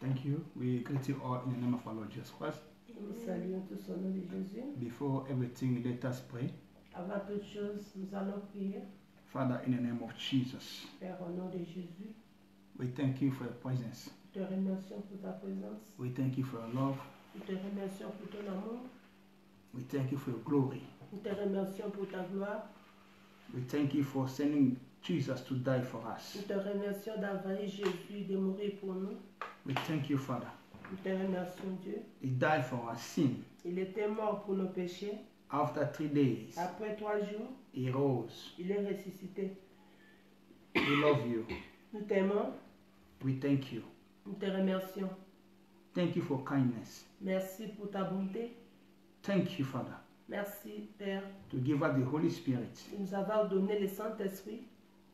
Thank you. We greet you all in the name of our Lord Jesus Christ. Nous saluons tous au nom de Jésus. Before everything, let us pray. Avant toute chose, nous allons prier. Father, in the name of Jesus, Père, au nom de Jésus, we thank you for your presence. nous te remercions pour ta présence. We thank you for your love. Nous te remercions pour ton amour. We thank you for your glory. Nous te remercions pour ta gloire. We thank you for sending Jesus to die for us. Nous te remercions d'envoyer Jésus de mourir pour nous. We thank you, Father. Nous te remercions, Dieu. He died for our sin. Il était mort pour nos péchés. After 3 days, Après 3 jours, he rose. il est ressuscité. We love you. Nous t'aimons. We thank you. Nous te remercions. Thank you for kindness. Merci pour ta bonté. Thank you, Father, Merci, Père, to give us the Holy Spirit de nous avoir donné le Saint-Esprit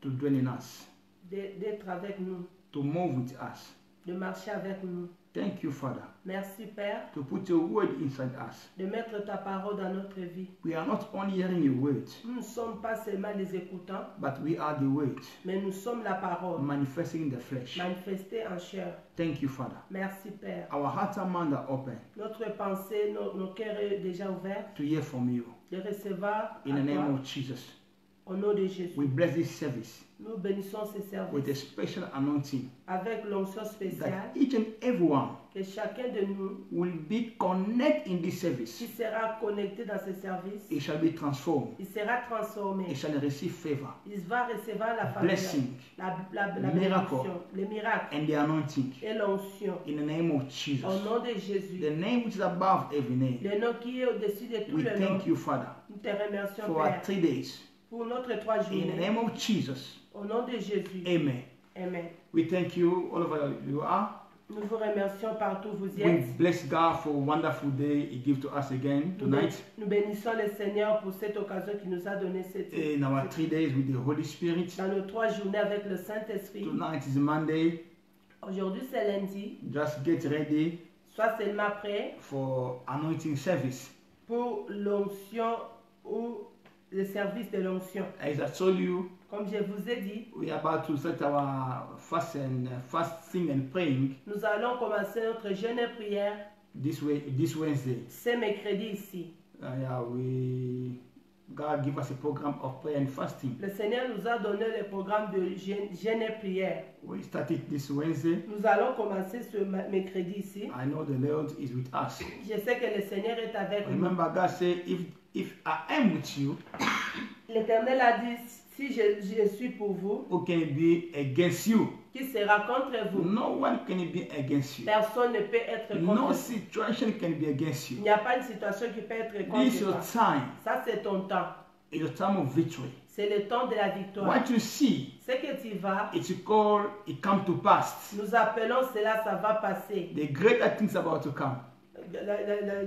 to dwell in us, d'être avec nous, to move with us. de marcher avec nous. Thank you, Father, Merci, Père, to put your word inside us. de mettre ta parole dans notre vie. We are not only hearing your word, Nous ne sommes pas seulement les écoutants, but we are the word mais nous sommes la parole, manifesting in the flesh. manifestée en chair. Thank you, Father. Merci, Père. Our hearts and minds are open Notre pensée, nos cœurs est déjà ouverts to hear from you. de recevoir In the à name toi, of Jesus, au nom de Jésus. we bless this service Nous bénissons ces with a services special anointing avec l'onction spéciale that each and everyone que chacun de nous will be connected in this qui service. sera connecté dans ces services, It shall be transformed. il sera transformé. It shall receive favor, Il va recevoir la faveur, blessing, la miracle, bénédiction, les miracles and the anointing. et l'onction. In the name of Jesus, Au nom de Jésus, the name which is above every name. le nom qui est au-dessus de tous We les noms, thank you, Father, nous te remercions, for our Père, 3 days. pour notre 3 In the journées. name of Jesus, Au nom de Jésus, amen. Amen. We thank you all over you are. Nous vous remercions partout où vous y We êtes. bless God for a wonderful day He gives to us again tonight. Nous bénissons le Seigneur pour cette occasion qu'il nous a donnée In our 3 days with the Holy Spirit. dans nos 3 journées avec le Saint-Esprit. Tonight is Monday. Aujourd'hui c'est lundi. Just get ready Sois seulement prêt for anointing service. pour l'onction ou le service de l'onction. As I told you, Comme je vous ai dit, we are about to start our fasting and praying nous allons commencer notre jeûne et prière this Wednesday. ce mercredi ici. God give us a program of prayer and fasting. Le Seigneur nous a donné le programme de jeûne et prière. We started this Wednesday. Nous allons commencer ce mercredi ici. I know the Lord is with us. Je sais que le Seigneur est avec nous. Remember, God said, if I am with you, L'Éternel a dit, si je suis pour vous, who can be against you? qui sera contre vous? No one can be against you. Personne ne peut être contre No vous. situation can be against Il you. n'y a pas de situation qui peut être contre This is your toi. time. Ça, c'est ton temps. It's your time of victory. C'est le temps de la victoire. What you see, Ce que tu vas, it's called it come to pass. nous appelons cela, ça va passer. The greater things about to come.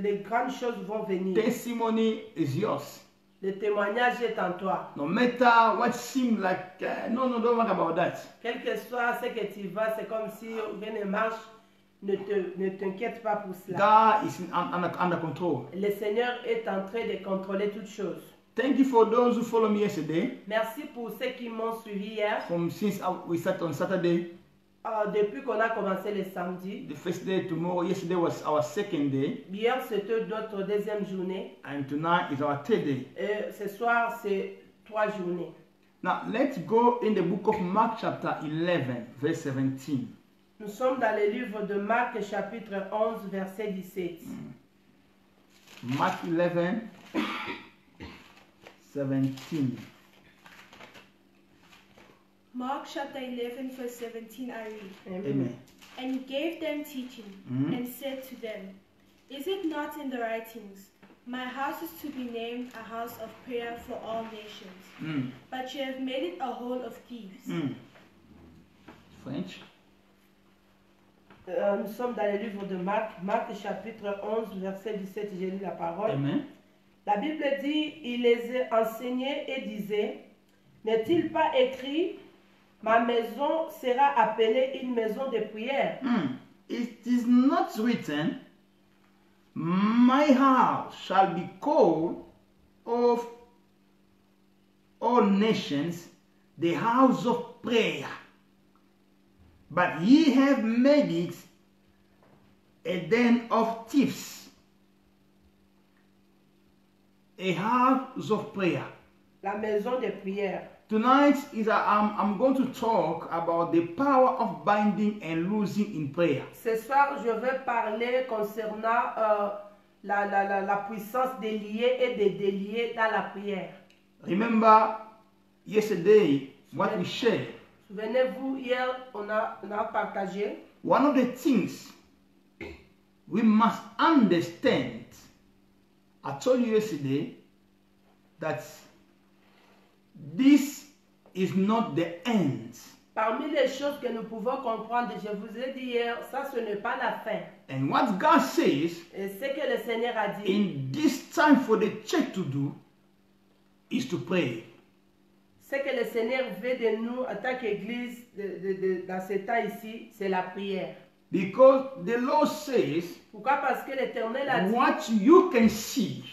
Les grandes choses vont venir. Testimony is yours. Le témoignage est en toi. No matter what seems like, no, don't worry about that. Quel que soit ce que tu vas, c'est comme si rien ne marche. Ne t'inquiète pas pour cela. God is under control. Le Seigneur est en train de contrôler toutes choses. Thank you for those who follow me yesterday. Merci pour ceux qui m'ont suivi hier. Since we started on Saturday, Depuis qu'on a commencé le samedi. the first day tomorrow, yesterday was our second day, Hier, c'était notre deuxième journée. and tonight is our third day. Et ce soir, c'est 3 journées. Now let's go in the book of Mark chapter 11, verse 17. Nous sommes dans le livre de Marc, chapitre 11, verset 17. Mark 11, 17. Mark chapter 11, verse 17, I read. Amen. And he gave them teaching, and said to them, Is it not in the writings, My house is to be named a house of prayer for all nations, but you have made it a hole of thieves. French. Nous sommes dans le livre de Marc, Marc chapitre 11, verset 17, j'ai lu la parole. Amen. La Bible dit, il les enseignait et disait, n'est-il pas écrit, ma maison sera appelée une maison de prière? It is not written, my house shall be called of all nations the house of prayer. But ye have made it a den of thieves, a house of prayer. La maison de prière. Tonight I'm going to talk about the power of binding and loosing in prayer. Ce soir, je vais parler concernant la puissance de lier et de délier dans la prière. Remember yesterday what we shared. Souvenez-vous, hier, on a partagé. One of the things we must understand, I told you yesterday that this is not the end. Parmi les choses que nous pouvons comprendre, je vous ai dit hier, ça ce n'est pas la fin. And what God says, Et ce que le Seigneur a dit, in this time for the church to do, is to pray. ce que le Seigneur veut de nous en tant qu'Église dans ce temps ici, c'est la prière. Because the Lord says, Pourquoi? Parce que l'Éternel a dit, what you can see,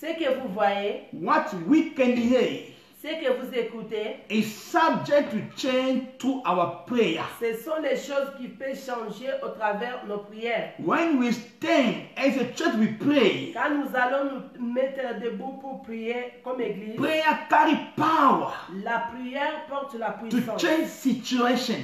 ce que vous voyez, what we can hear, ce que vous écoutez, is subject to change through our prayer. ce sont les choses qui peuvent changer au travers de nos prières. When we stand as a church, we pray. Quand nous allons nous mettre debout pour prier comme Église, Prayer carry power la prière porte la to puissance change de situations.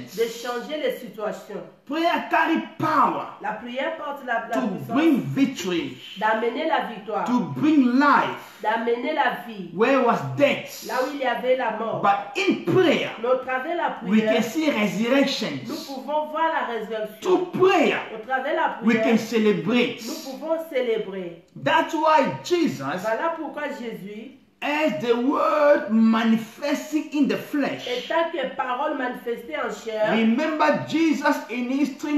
changer les situations. Prayer carry power La prière porte la to puissance bring victory, d'amener la victoire, to bring life d'amener la vie, where was death. là où il y avait la mort. But in prayer, Mais au travers de la we prière, can see nous resurrections. pouvons voir la résurrection. Through prayer, Au travers de la we prière, can celebrate. nous pouvons célébrer. That's why Jesus, Voilà pourquoi Jésus, as the word manifesting in the flesh, étant que parole manifestée en chair, remember Jesus in his 3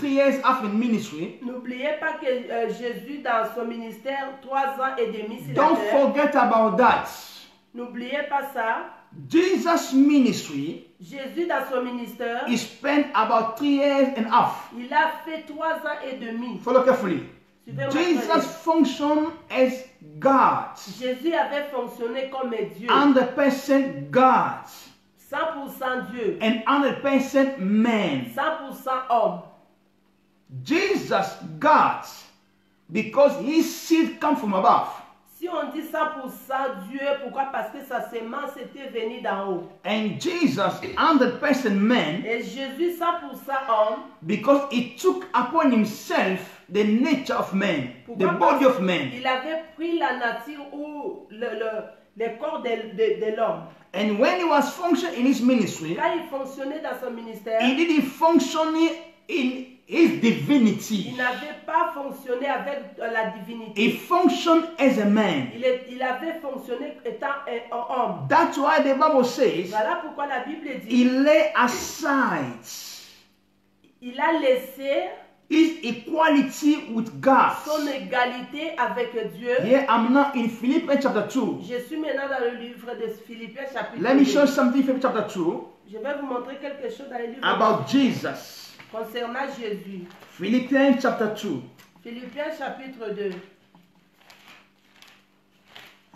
years after ministry. n'oubliez pas que Jésus, dans son ministère, 3 ans et demi sur la Don't terre, forget about that. n'oubliez pas ça. Jesus' ministry, Jésus, dans son ministère, he spent about 3 years and a half. il a fait 3 ans et demi. Follow carefully. Suivez-moi Jesus très functioned as God, bien. Jésus avait fonctionné comme Dieu, 100% God, 100% Dieu, and 100% man. 100% homme. Jesus God, because his seed come from above, Si on dit 100% Dieu, pourquoi? Parce que sa sémence était venue d'en haut. and Jesus 100% man, Et Jésus, 100% homme, because he took upon himself the nature of man, the body of man. il avait pris la nature ou le corps de l'homme. And when he was functioning in his ministry, Quand il fonctionnait dans son ministère, he didn't function in his divinity. il n'avait pas fonctionné avec la divinité. He functioned as a man. Il avait fonctionné étant un homme. That's why the Bible says Voilà pourquoi la Bible he dit, lay aside il a laissé his equality with God. son égalité avec Dieu. Here I'm now in Philippians chapter 2. Je suis maintenant dans le livre de Philippiens chapitre Let me 2. show you something from chapter 2 Je vais vous montrer quelque chose dans le livre about Jesus. concernant Jésus. Philippians chapter 2. Philippiens chapitre 2.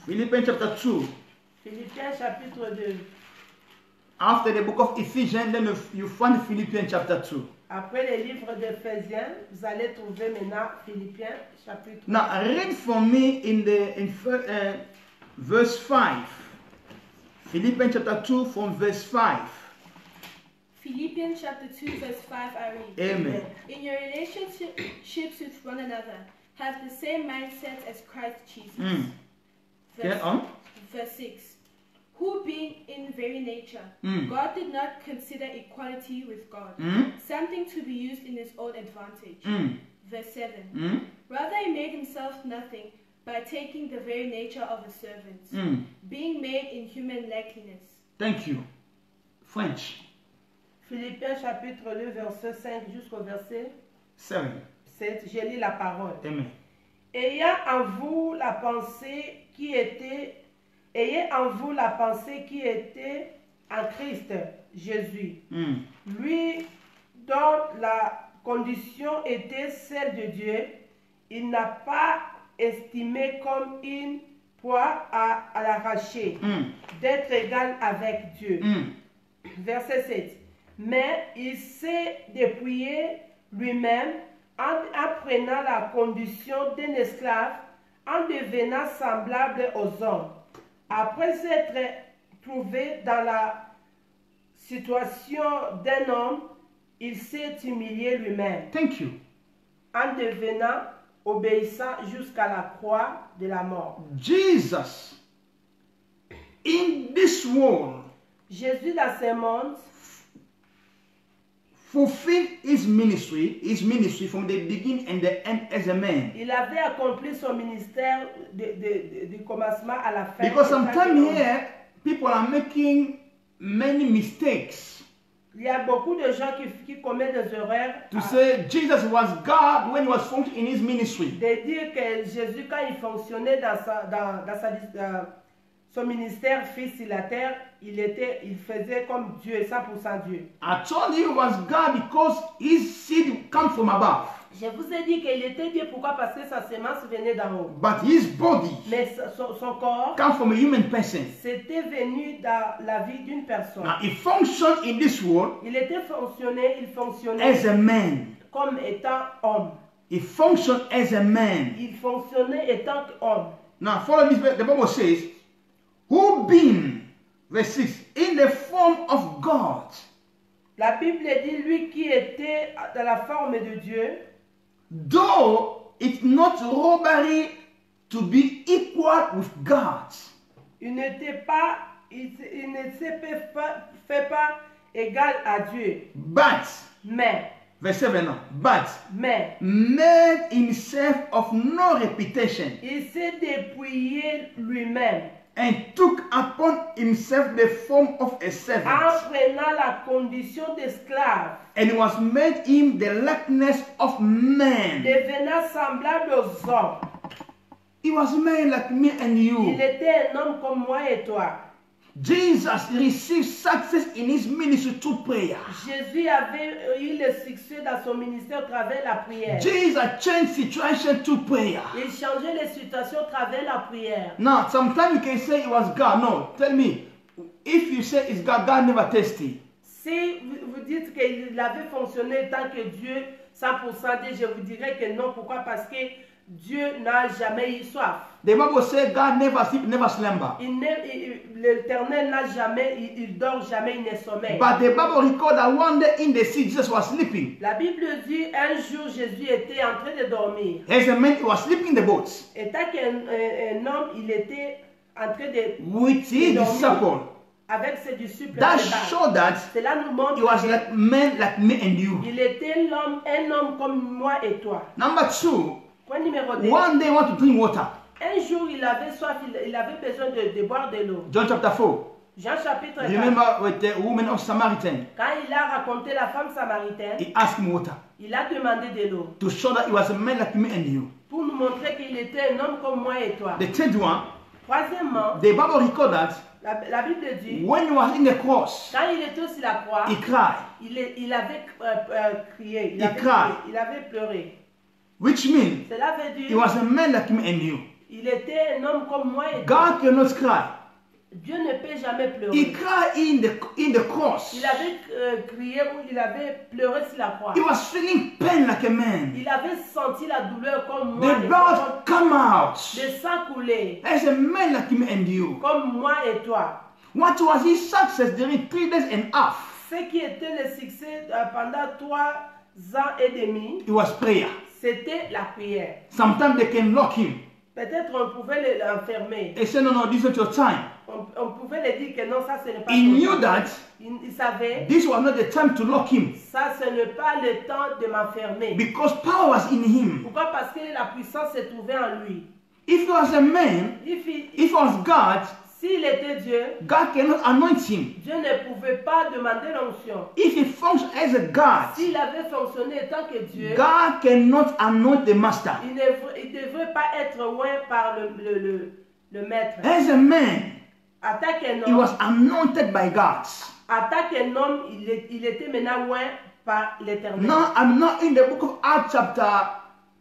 Philippians chapter 2. Philippiens chapitre 2. After the book of Ephesians, then you find Philippians chapter 2. Après le livre d'Éphésiens, vous allez trouver maintenant Philippiens chapitre 2. Now read for me in verse 5. Philippians chapter 2 from verse 5. Philippians chapter 2 verse 5 I read. Amen. In your relationships with one another, have the same mindset as Christ Jesus. Get on. Verse 6. Who being in very nature, Mm. God did not consider equality with God something to be used in his own advantage. Verse 7. Rather he made himself nothing by taking the very nature of a servant, being made in human likeness. Thank you. French. Philippiens chapitre 2 verset 5 jusqu'au verset 7. 7. Je lis la parole. Amen. Ayez en vous la pensée qui était en Christ Jésus, lui dont la condition était celle de Dieu. Il n'a pas estimé comme une proie à l'arracher d'être égal avec Dieu. Verset 7. Mais il s'est dépouillé lui-même, en prenant la condition d'un esclave, en devenant semblable aux hommes. Après s'être trouvé dans la situation d'un homme, il s'est humilié lui-même. Thank you. En devenant obéissant jusqu'à la croix de la mort. Jesus, in this world, Jésus dans ce monde fulfilled his ministry from the beginning and the end as a man. il avait accompli son ministère du commencement à la fin. Because sometimes here, people are making many mistakes Il y a beaucoup de gens qui commettent des erreurs to say Jesus was God when he was functioning in his ministry. de dire que Jésus, quand il fonctionnait dans son ministère fils sur la terre, il faisait comme Dieu, 100% Dieu. I told you he was God because his seed comes from above. Je vous ai dit qu'il était Dieu, pourquoi? Parce que sa semence venait d'en haut. But his body Mais son corps, comes from a human person. c'était venu dans la vie d'une personne. Now he functioned in this world Il fonctionnait as a man. comme étant homme. He functioned as a man. Il fonctionnait étant homme. Now follow this. The Bible says, who being, verse 6, in the form of God, La Bible dit, lui qui était dans la forme de Dieu, though it's not robbery to be equal with God, il ne s'est fait pas égal à Dieu. but, Mais, verse 7 now, but made himself of no reputation il s'est dépouillé lui-même and took upon himself the form of a en servant, prenant la condition d'esclave, and was made him the likeness of man. devenant semblable aux hommes. He was made like me and Il you. était un homme comme moi et toi. Jesus received success in his ministry through prayer. Jésus avait eu le succès dans son ministère à travers la prière. Jesus changed situation through prayer. Il changeait les situations à travers la prière. Now, sometimes you can say it was God. No, tell me, if you say it's God, God never tested. Si vous dites qu'il avait fonctionné tant que Dieu, 100% Dieu, je vous dirais que non. Pourquoi? Parce que Dieu n'a jamais eu soif. The Bible says God never sleep, never slumber. L'Éternel n'a jamais, il dort jamais, il ne sommeille. But the Bible records that one day in the sea, Jesus was sleeping. La Bible dit un jour Jésus était en train de dormir. As a man, he was sleeping in the boat Et tant qu'un homme, il était en train de with his dormir disciples. avec ses disciples. That dans le bain. showed that Cela nous montre he was que like man, like me and you. il était un homme comme moi et toi. Number two, Point numéro 2. one day he wanted to drink water. Un jour, il avait soif, il avait besoin de boire de l'eau. John chapter 4. Jean chapitre 4. Remember with the woman of Samaritan, Quand il a raconté la femme samaritaine, he asked him water il a demandé de l'eau to show that he was a man like me and you. pour nous montrer qu'il était un homme comme moi et toi. The third one, Troisièmement, the Bible records that la Bible dit, when he was in the cross, quand il était sur la croix, he cried, il avait crié, cried. il avait pleuré. which means Cela veut he dire was a man like me and you. il était un homme comme moi et toi. God cannot cry. Dieu ne peut jamais He pleurer. cried in the cross. Il avait crié ou il avait pleuré sur la croix. He was feeling pain like a man. Il avait senti la douleur comme moi. The blood come out Le sang coulait as a man like me and you. comme moi et toi. What was his success during 3 days and a half? Ce qui était le succès pendant 3 ans et demi, It was prayer. c'était la prière. Sometimes they can lock him. Peut-être on pouvait l'enfermer. They say, no, this is not your time. On pouvait lui dire que non, ça ce n'est pas He ton knew temps. that Il savait, this was not the time to lock him ça ce n'est pas le temps de m'enfermer. because power was in him. Pourquoi? Parce que la puissance se trouvait en lui. If he was a man, if he was God, S'il était Dieu, God cannot anoint him. Dieu ne pouvait pas demander l'onction. If he functions as a God, S'il avait fonctionné tant que Dieu, God cannot anoint the master. il ne devrait pas être loin par le maître. As a man, En tant qu'un he homme, was anointed by God. il était maintenant loin par l'Éternel. Now I'm not in the book of Acts chapter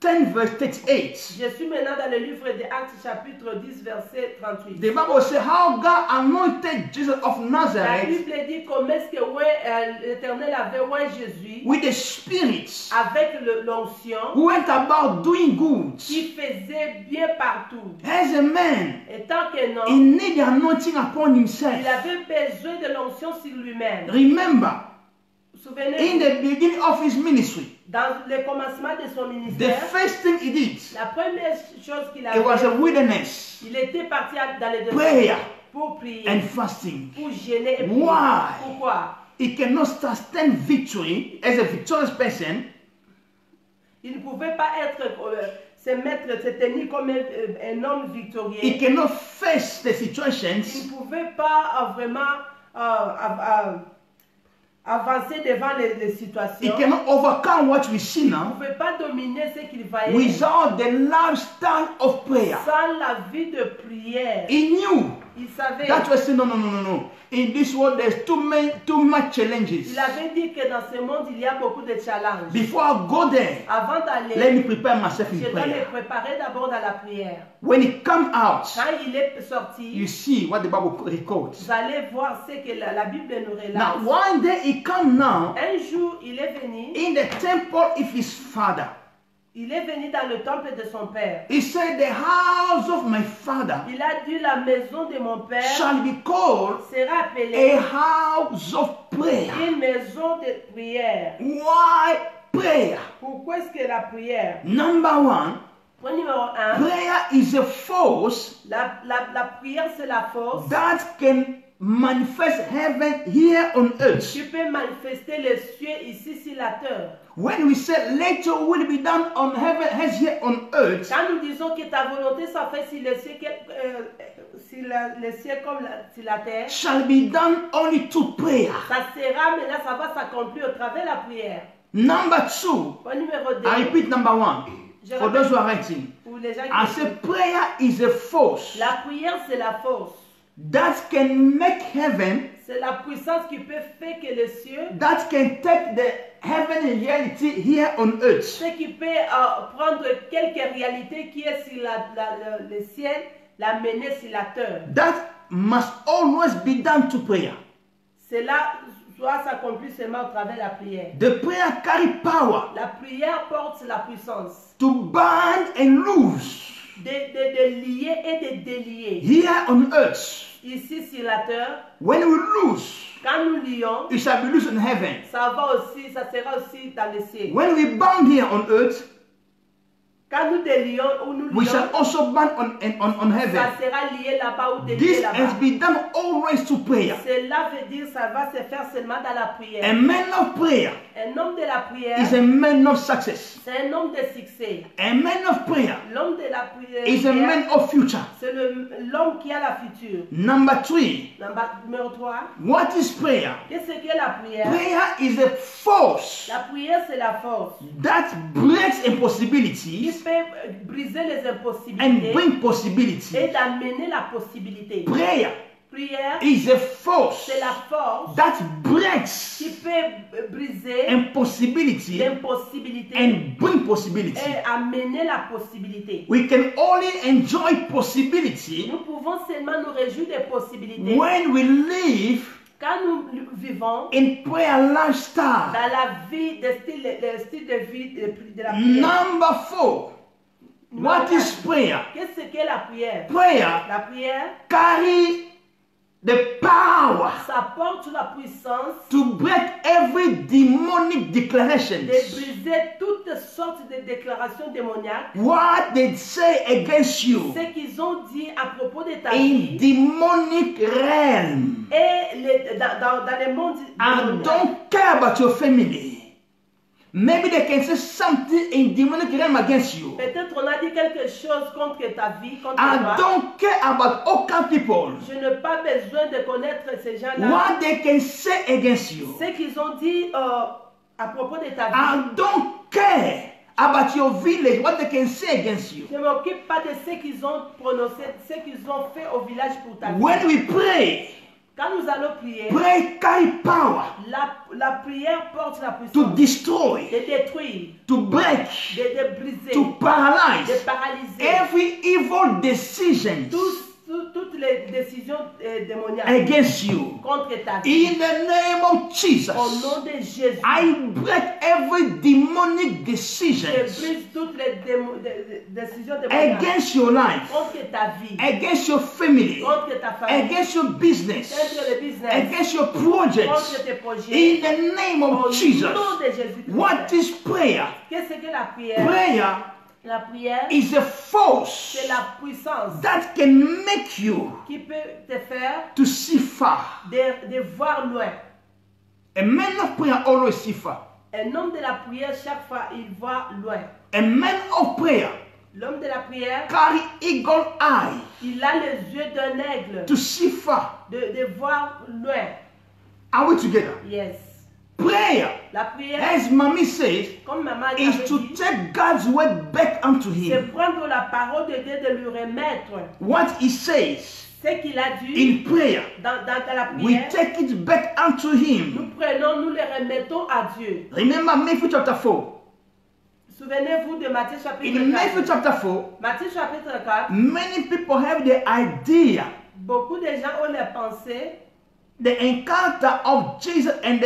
10 verse 38. Je suis maintenant dans le livre des Actes chapitre 10 verset 38. The Bible says how God anointed Jesus of La Nazareth Bible dit comment est-ce que l'Éternel avait oint Jésus with the Spirit avec l'onction who went about doing good. qui faisait bien partout. As a man, Et tant que he non, needed the anointing upon il himself. avait besoin de l'onction sur lui-même. Remember, in Souvenez-vous, the beginning of his ministry, dans le commencement de son the ministère, first thing he did, la première chose qu'il a it was a fait, wilderness, il était parti dans les prayer désert pour prier, and fasting. pour gêner et prier. Why? Pourquoi? He cannot sustain victory as a victorious person Il ne pouvait pas se tenir comme un homme victorieux. he cannot face the Il situations ne pouvait pas vraiment avancer devant les he situations. cannot overcome what we see Il ne now pouvait pas dominer ce qu'il voyait without the lifestyle of prayer. sans la vie de prière. He knew Il savait. that was no. In this world there's too much challenges. Il avait dit que dans ce monde, il y a beaucoup de challenges. Before I go there, Avant let d'aller, me prepare myself je in dois me prayer. préparer d'abord dans la prière. When he come out, Quand il est you sorti, see what the Bible records. vous allez voir ce que la Bible nous Now, relate. one day he come now Un jour, il est venu. in the temple of his father. Il est venu dans le temple de son père. He said, the house of my father Il a dit la maison de mon père shall be called sera appelée a house of prayer. une maison de prière. Why prayer? Pourquoi est-ce que la prière? Number one, Point numéro 1, prayer is a force la prière c'est la force that can manifest heaven here on earth. qui peut manifester les cieux ici sur la terre. When we say, let your will be done on heaven as here on earth, Quand nous disons que ta volonté soit faite sur les cieux, les cieux comme sur la terre, shall be done only to prayer. ça sera maintenant, ça va s'accomplir au travers de la prière. Number two, Point numéro 2, I repeat number one, Je for those who are writing. pour les gens I qui say prayer is a force la prière c'est la force. that can make heaven, C'est la puissance qui peut faire que les cieux, that can take the heaven reality here on earth. ce qui peut prendre quelques réalités qui est sur le ciel, l'amener sur la terre. That must always be done to prayer. Cela doit s'accomplir seulement au travers de la prière. The prayer carry power La prière porte la puissance to bind and loose de lier et de délier. here on earth. Ici sur la terre, When we loose, quand nous lions, it shall be loose in heaven. ça sera aussi dans le ciel. When we bound here on earth, Quand nous délions ou nous we lions, shall also bind on heaven. ça sera lié là-bas ou délié This là-bas. has been done always to prayer. Cela veut dire ça va se faire seulement dans la prière. A man of prayer Un homme de la prière, is a man of success. c'est un homme de succès. A man of prayer L'homme de la prière, is a man of future. c'est l'homme qui a la future. Number three, Numéro 3, what is prayer? qu'est-ce que la prière? Prayer is a force La prière, c'est la force that breaks qui impossibilities peut briser les and impossibilités bring possibilities. et d'amener la possibilité. Prayer Prière, is a force c'est la force that breaks qui peut briser impossibility l'impossibilité and bring possibility. et amener la possibilité. We can only enjoy possibility Nous pouvons seulement nous réjouir des possibilités when we live quand nous vivons in prayer lifestyle. dans la vie, le style de vie de la prière. Number four, what is prayer? Qu'est-ce que la prière? Prayer La prière, carry the power ça porte la puissance to break every demonic declaration. de briser toutes sortes de déclarations démoniaques. What they say against you Ce qu'ils ont dit à propos de ta in vie demonic realm. et dans le monde I démoniaque. don't care about your family. Maybe they can say something in demonic realm against you. Peut-être on a dit quelque chose contre ta vie, contre I toi. don't care about all kind of people. Je n'ai pas besoin de connaître ces gens-là. What they can say against you. Ce qu'ils ont dit à propos de ta vie. I don't care about your village. What they can say against you. Je ne m'occupe pas de ce qu'ils ont prononcé, ce qu'ils ont fait au village pour ta vie. When we pray, Quand nous allons prier, pray carry power la prière porte la to puissance destroy, de détruire, to break, de briser, to paralyze paralyser every evil decision toutes les décisions démoniaques against you. contre ta vie. In the name of Au Jesus, nom de Jésus, I break every demonic je decision brise toutes les décisions démoniaques against your life, contre ta vie, against your family, contre ta famille, against your business, contre le business, against your projects. contre tes projets. In the name Au of Jesus. nom de Jésus-Christ. What is prayer? Qu'est-ce que la prière? Prayer La prière, is a force c'est la puissance that can make you qui peut te faire to see far. de voir loin. A man of prayer always see far. Un homme de la prière, chaque fois, il voit loin. A man of prayer L'homme de la prière, carry eagle eye il a les yeux d'un aigle to see far. de voir loin. Are we together? Yes. Prayer, La prière, as Mommy says, comme maman is avait to dit, take God's word back unto c'est him. prendre la parole de Dieu de lui remettre What he says ce qu'il a dit in prayer, dans la we prière. take it back unto Nous him. prenons, nous le remettons à Dieu. Remember Matthew chapter 4. Souvenez-vous de Matthieu chapitre In Matthew 4. chapter 4, Matthieu chapitre 4, many people have the idea, beaucoup de gens ont les pensées. the encounter of Jesus and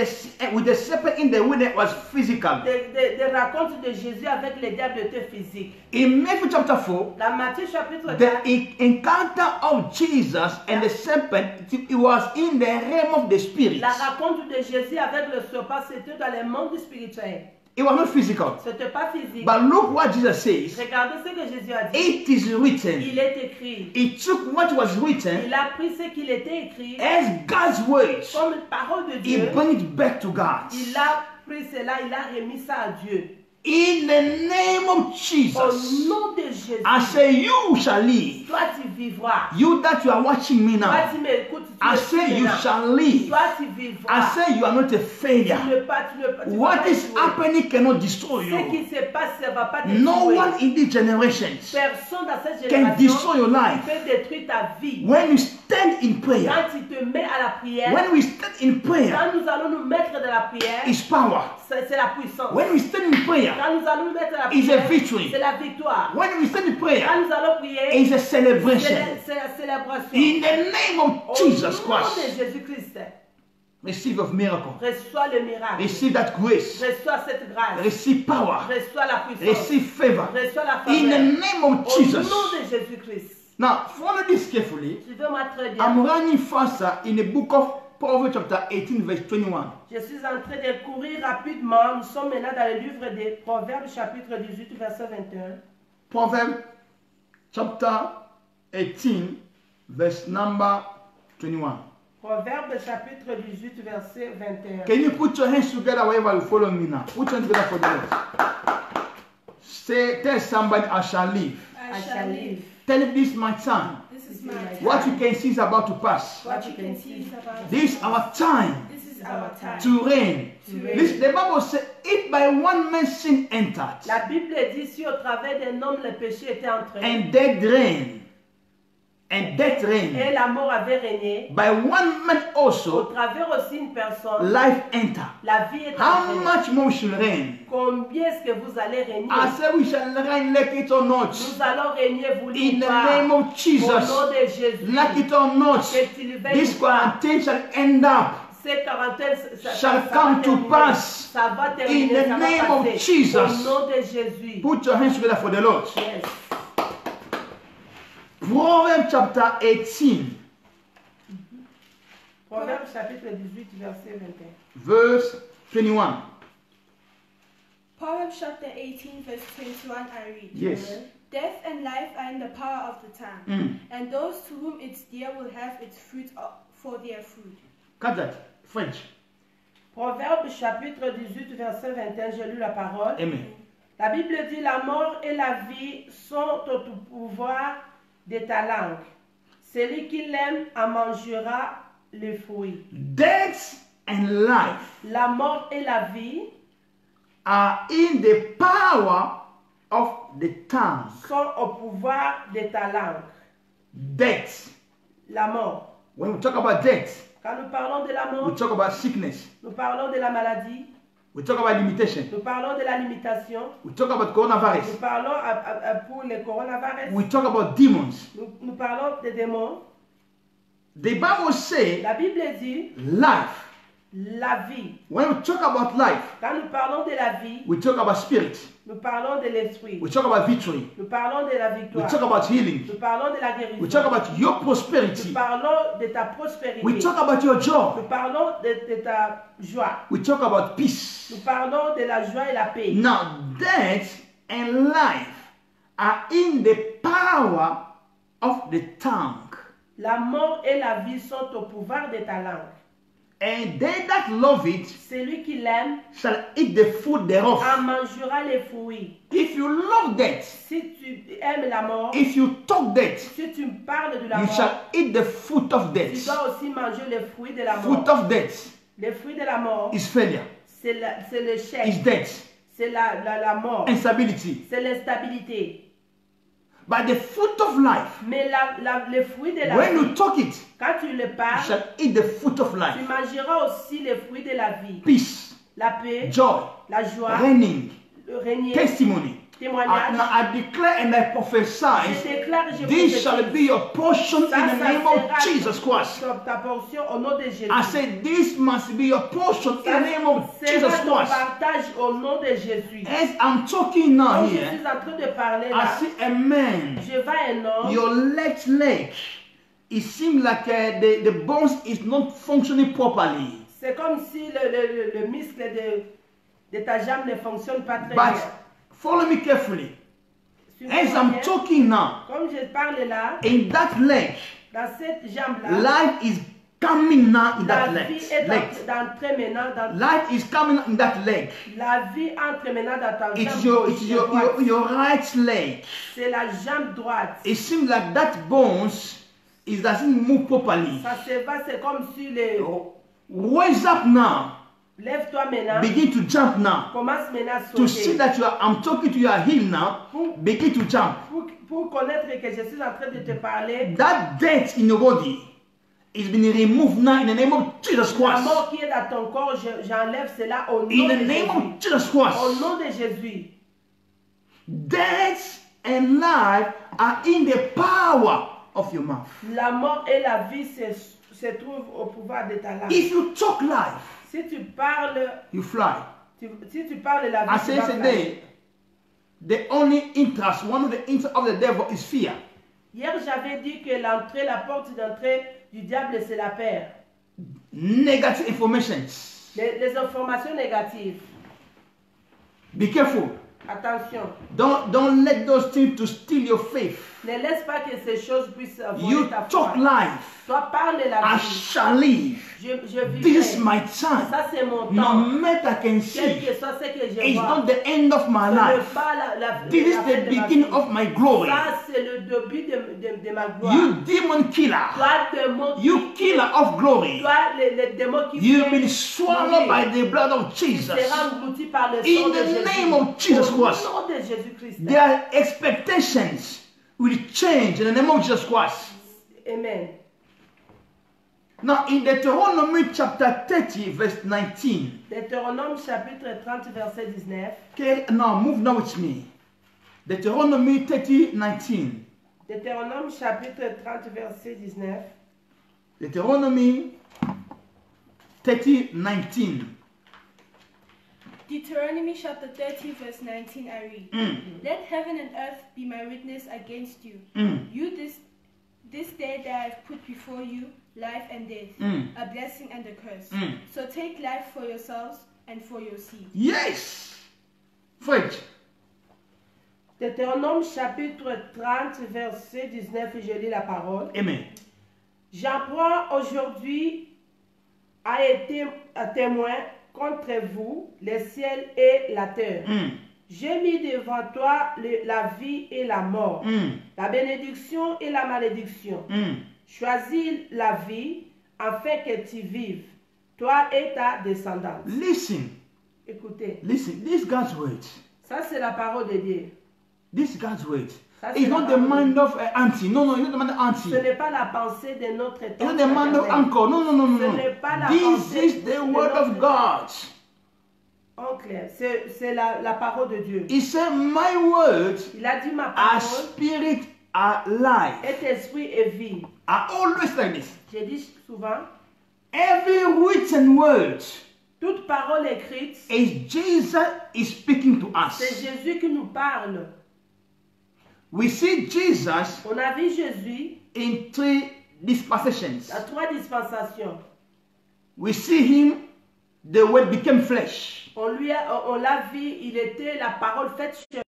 with the serpent in the wilderness was physical. Des racontes de Jésus avec les diables étaient physiques. In Matthew chapter 4, Dans Matthieu chapitre 4, the encounter of Jesus and the serpent, it was in the realm of the spirit. la raconte de Jésus avec le serpent, c'était dans le monde spirituel. It was not physical. C'était pas physique. But look what Jesus says. Regardez ce que Jésus a dit. It is written. Il est écrit. He took what was written Il a pris ce qu'il était écrit as God's words. comme parole de He Dieu. brought it back to God. Il a pris cela, il a remis ça à Dieu. In the name of Au Jesus, nom de Jésus, I say you shall live. toi tu vivras. You that you are watching me Toi now, tu m'écoutes, tu I me say suis you maintenant. shall live. Toi tu vivras. I say you are not a Tu failure. ne pas, tu vas What pas is échouer. happening cannot destroy Ce you. qui se passe, ça ne va pas te No tuer. one in these generations Personne dans cette can génération destroy your life. peut détruire ta vie. When you stand in prayer, Quand tu te mets à la prière, when we stand in prayer, quand nous allons nous mettre dans la prière, is power. c'est la puissance. When we stand in prayer, Quand nous allons nous mettre à la is a prière, victory. c'est la victoire. When we stand in prayer, Quand nous allons prier, is a celebration. c'est la célébration. In the name of Au Jesus nom de Christ, Jésus-Christ, receive of miracle. reçois le miracle. Receive that grace. Reçois cette grâce. Receive power. Reçois la puissance. Receive favor. Reçois la In the faveur. name of Au nom Jesus. de Jésus-Christ. Now, follow this carefully. Suivez-moi très bien. I'm running faster in the book of Proverbs chapter 18 verse 21. Je suis en train de courir rapidement. Nous sommes maintenant dans le livre des Proverbes, chapitre 18, verset 21. Proverbs chapter 18 verse number 21. Proverbes, chapitre 18, verset 21. Can you put your hands together wherever you follow me now? Put your hands together for the Lord. Say, tell somebody, I shall live. I shall live. Tell him this is my time. This is my time. What you can see is about to pass. What you can see is about This is our time This is our time. to reign. reign. Listen, the Bible says, if by one man sin entered, La Bible dit si au travers d'un homme le péché était entré and death reigned, and death et reigned, la mort avait régné, by one man au also travers aussi une personne, life entered. la vie est How entrée. much more shall reign? Combien est-ce que vous allez régner? I say we shall reign like it or not. Nous allons régner, vous In ou the pas. name of Au nom Jesus, de Jésus. like it or not, Que tu le veuilles this ou pas. quarantine shall end up. Ces quarantaines, Shall va come to terminer. pass. Ça va terminer, In the ça va name of passer. Jesus. Au nom de Jésus. Put your hands together for the Lord. Yes. Proverbs chapter 18, Proverbe chapitre 18, verset 21. verse 21. Proverbs chapter 18, verse 21, I read. Yes. Death and life are in the power of the tongue, Mm. and those to whom it's dear will have its fruit for their food. Cut that. French. Proverbe chapitre 18, verset 21, j'ai lu la parole. Amen. La Bible dit, la mort et la vie sont au pouvoir de ta langue. Celui qui l'aime en mangera le fruit. Death and life La mort et la vie are in the power of the tongue. sont au pouvoir de ta langue. Death. La mort. When we talk about death, Quand nous parlons de la we mort, talk about sickness. nous parlons de la maladie. We talk about limitation. Nous parlons de la limitation. We talk about coronavirus. Nous parlons pour le coronavirus. We talk about demons. Nous parlons des démons. The Bible says La Bible dit life. la vie. When we talk about life, Quand nous parlons de la vie, we talk about spirit. nous parlons de l'esprit. We talk about victory. Nous parlons de la We victoire. talk about healing. Nous parlons de la We guérison. talk about your Nous prosperity. parlons de ta prospérité. We talk about your joy. Nous parlons de ta joie. We talk about peace. Nous parlons de la joie et la paix. Now, death and life are in the power of the tongue. La mort et la vie sont au pouvoir de ta langue. And they that love it Celui qui l'aime shall eat the fruit thereof. en mangera les fruits. If you love death, Si tu aimes la mort, if you talk death, si tu parles de la you mort, shall eat the fruit of tu death. dois aussi manger les fruits de la Fruit mort. of death Les fruits de la mort, is failure, c'est is l'échec, death, c'est la mort, instability. c'est l'instabilité. But the fruit of life, Mais les fruits de la when vie, you talk it, quand tu le you parles, shall eat the fruit of tu life. mangeras aussi les fruits de la vie. Peace, La paix, joy, la joie, reigning, le régner, testimony. témoignage. Now I declare and I prophesy, Je déclare et je this shall prophétise. be your portion in Ça, the ça name of sera Jesus Christ. ta portion au nom de Jésus. I said, this must be your portion in Ça the name of Jesus sera ton Christ. partage au nom de Jésus. As I'm talking now Quand je here, suis en train de parler I là, see a man, je vois un homme. your left leg, it seems like the bones is not functioning properly. C'est comme si le muscle de ta jambe ne fonctionne pas très But bien. follow me carefully. Suis-moi As I'm bien. talking now, Comme je parle là, in that leg, dans cette jambe-là, life is coming now in la that vie leg. est leg. entrée maintenant dans Life is coming in that leg. la vie entre maintenant dans ta It's jambe your, gauche it's et droite. your right leg. C'est la jambe droite. It seems like that bones is doesn't move properly. Ça se va, c'est comme si le... Raise up now. Lève-toi maintenant. Begin to jump now. Commence maintenant à To see sauter. that I'm talking to your heel now. Begin to jump. Pour connaître que je suis en train de te parler, That death in your body is being removed now in the name of Jesus la Christ. mort qui est dans ton corps, j'enlève cela au nom In de the name Jésus. of Jesus Au Christ. nom de Jésus. Death and life are in the power of your mouth. La mort et la vie se trouvent au pouvoir de ta langue. If you talk life, Si tu parles, you fly. si tu parles la I vie, tu say vas fly. today, the only interest, one of the interests of the devil is fear. Hier, j'avais dit que la porte d'entrée du diable, c'est la peur. Negative informations. Les informations négatives. Be careful. Attention. Don't let those things to steal your faith. Ne laisse pas que ces choses puissent You voler ta talk foi. life. Toi, parle la I vie. shall live. Je This is vivrai. my time. Ça, c'est mon No temps. matter I can Quel see, que soit ce que je it's vois. not the end of my Ce n'est life. pas This is la fin the de ma beginning vie. of my glory. Ça, c'est le début de ma gloire. You demon killer. Toi, démon qui- You killer of glory. toi, les démons qui You've fait been swallowed by mourir, the blood of Jesus. sera englouti par le In sang de the Jésus. name of Jesus Au Christ. nom de Jésus-Christ. Their expectations will change in the name of Jesus Christ. Amen. Now, in Deuteronomy chapter 30, verse 19. Deutéronome chapitre 30, verset 19. Okay, now move now with me. Deuteronomy 30, 19. Deutéronome chapitre 30, verset 19. Deuteronomy 30, 19. Deuteronomy chapter 30, verse 19, I read. Let heaven and earth be my witness against you. You this day that I have put before you life and death, a blessing and a curse. So take life for yourselves and for your seed. Yes. French. Deutéronome chapitre 30, verset 19, je lis la parole. Amen. J'apprends aujourd'hui à être un témoin contre vous, le ciel et la terre. J'ai mis devant toi la vie et la mort, la bénédiction et la malédiction. Choisis la vie afin que tu vives, toi et ta descendance. Listen. Écoutez, Listen. This is God's word. ça c'est la parole de Dieu. This is God's word. Ça, c'est It's la not the parole. mind of auntie. No, no, it's not the mind of auntie. Ce n'est pas la pensée de notre It's temps. not the mind of uncle. No, no, no, no, Ce no. n'est pas la This pensée is the de word of notre- God. En clair, c'est la parole de Dieu. He said, my words Il a dit ma are parole spirit, are life. est esprit et vie. I always like this. J'ai dit souvent, Every written word toute parole écrite, is Jesus is speaking to c'est us. Jésus qui nous parle. We see Jesus On a vu Jésus in 3 dispensations. dans 3 dispensations. We see him, the word became flesh. On l'a vu, il était la parole faite chair.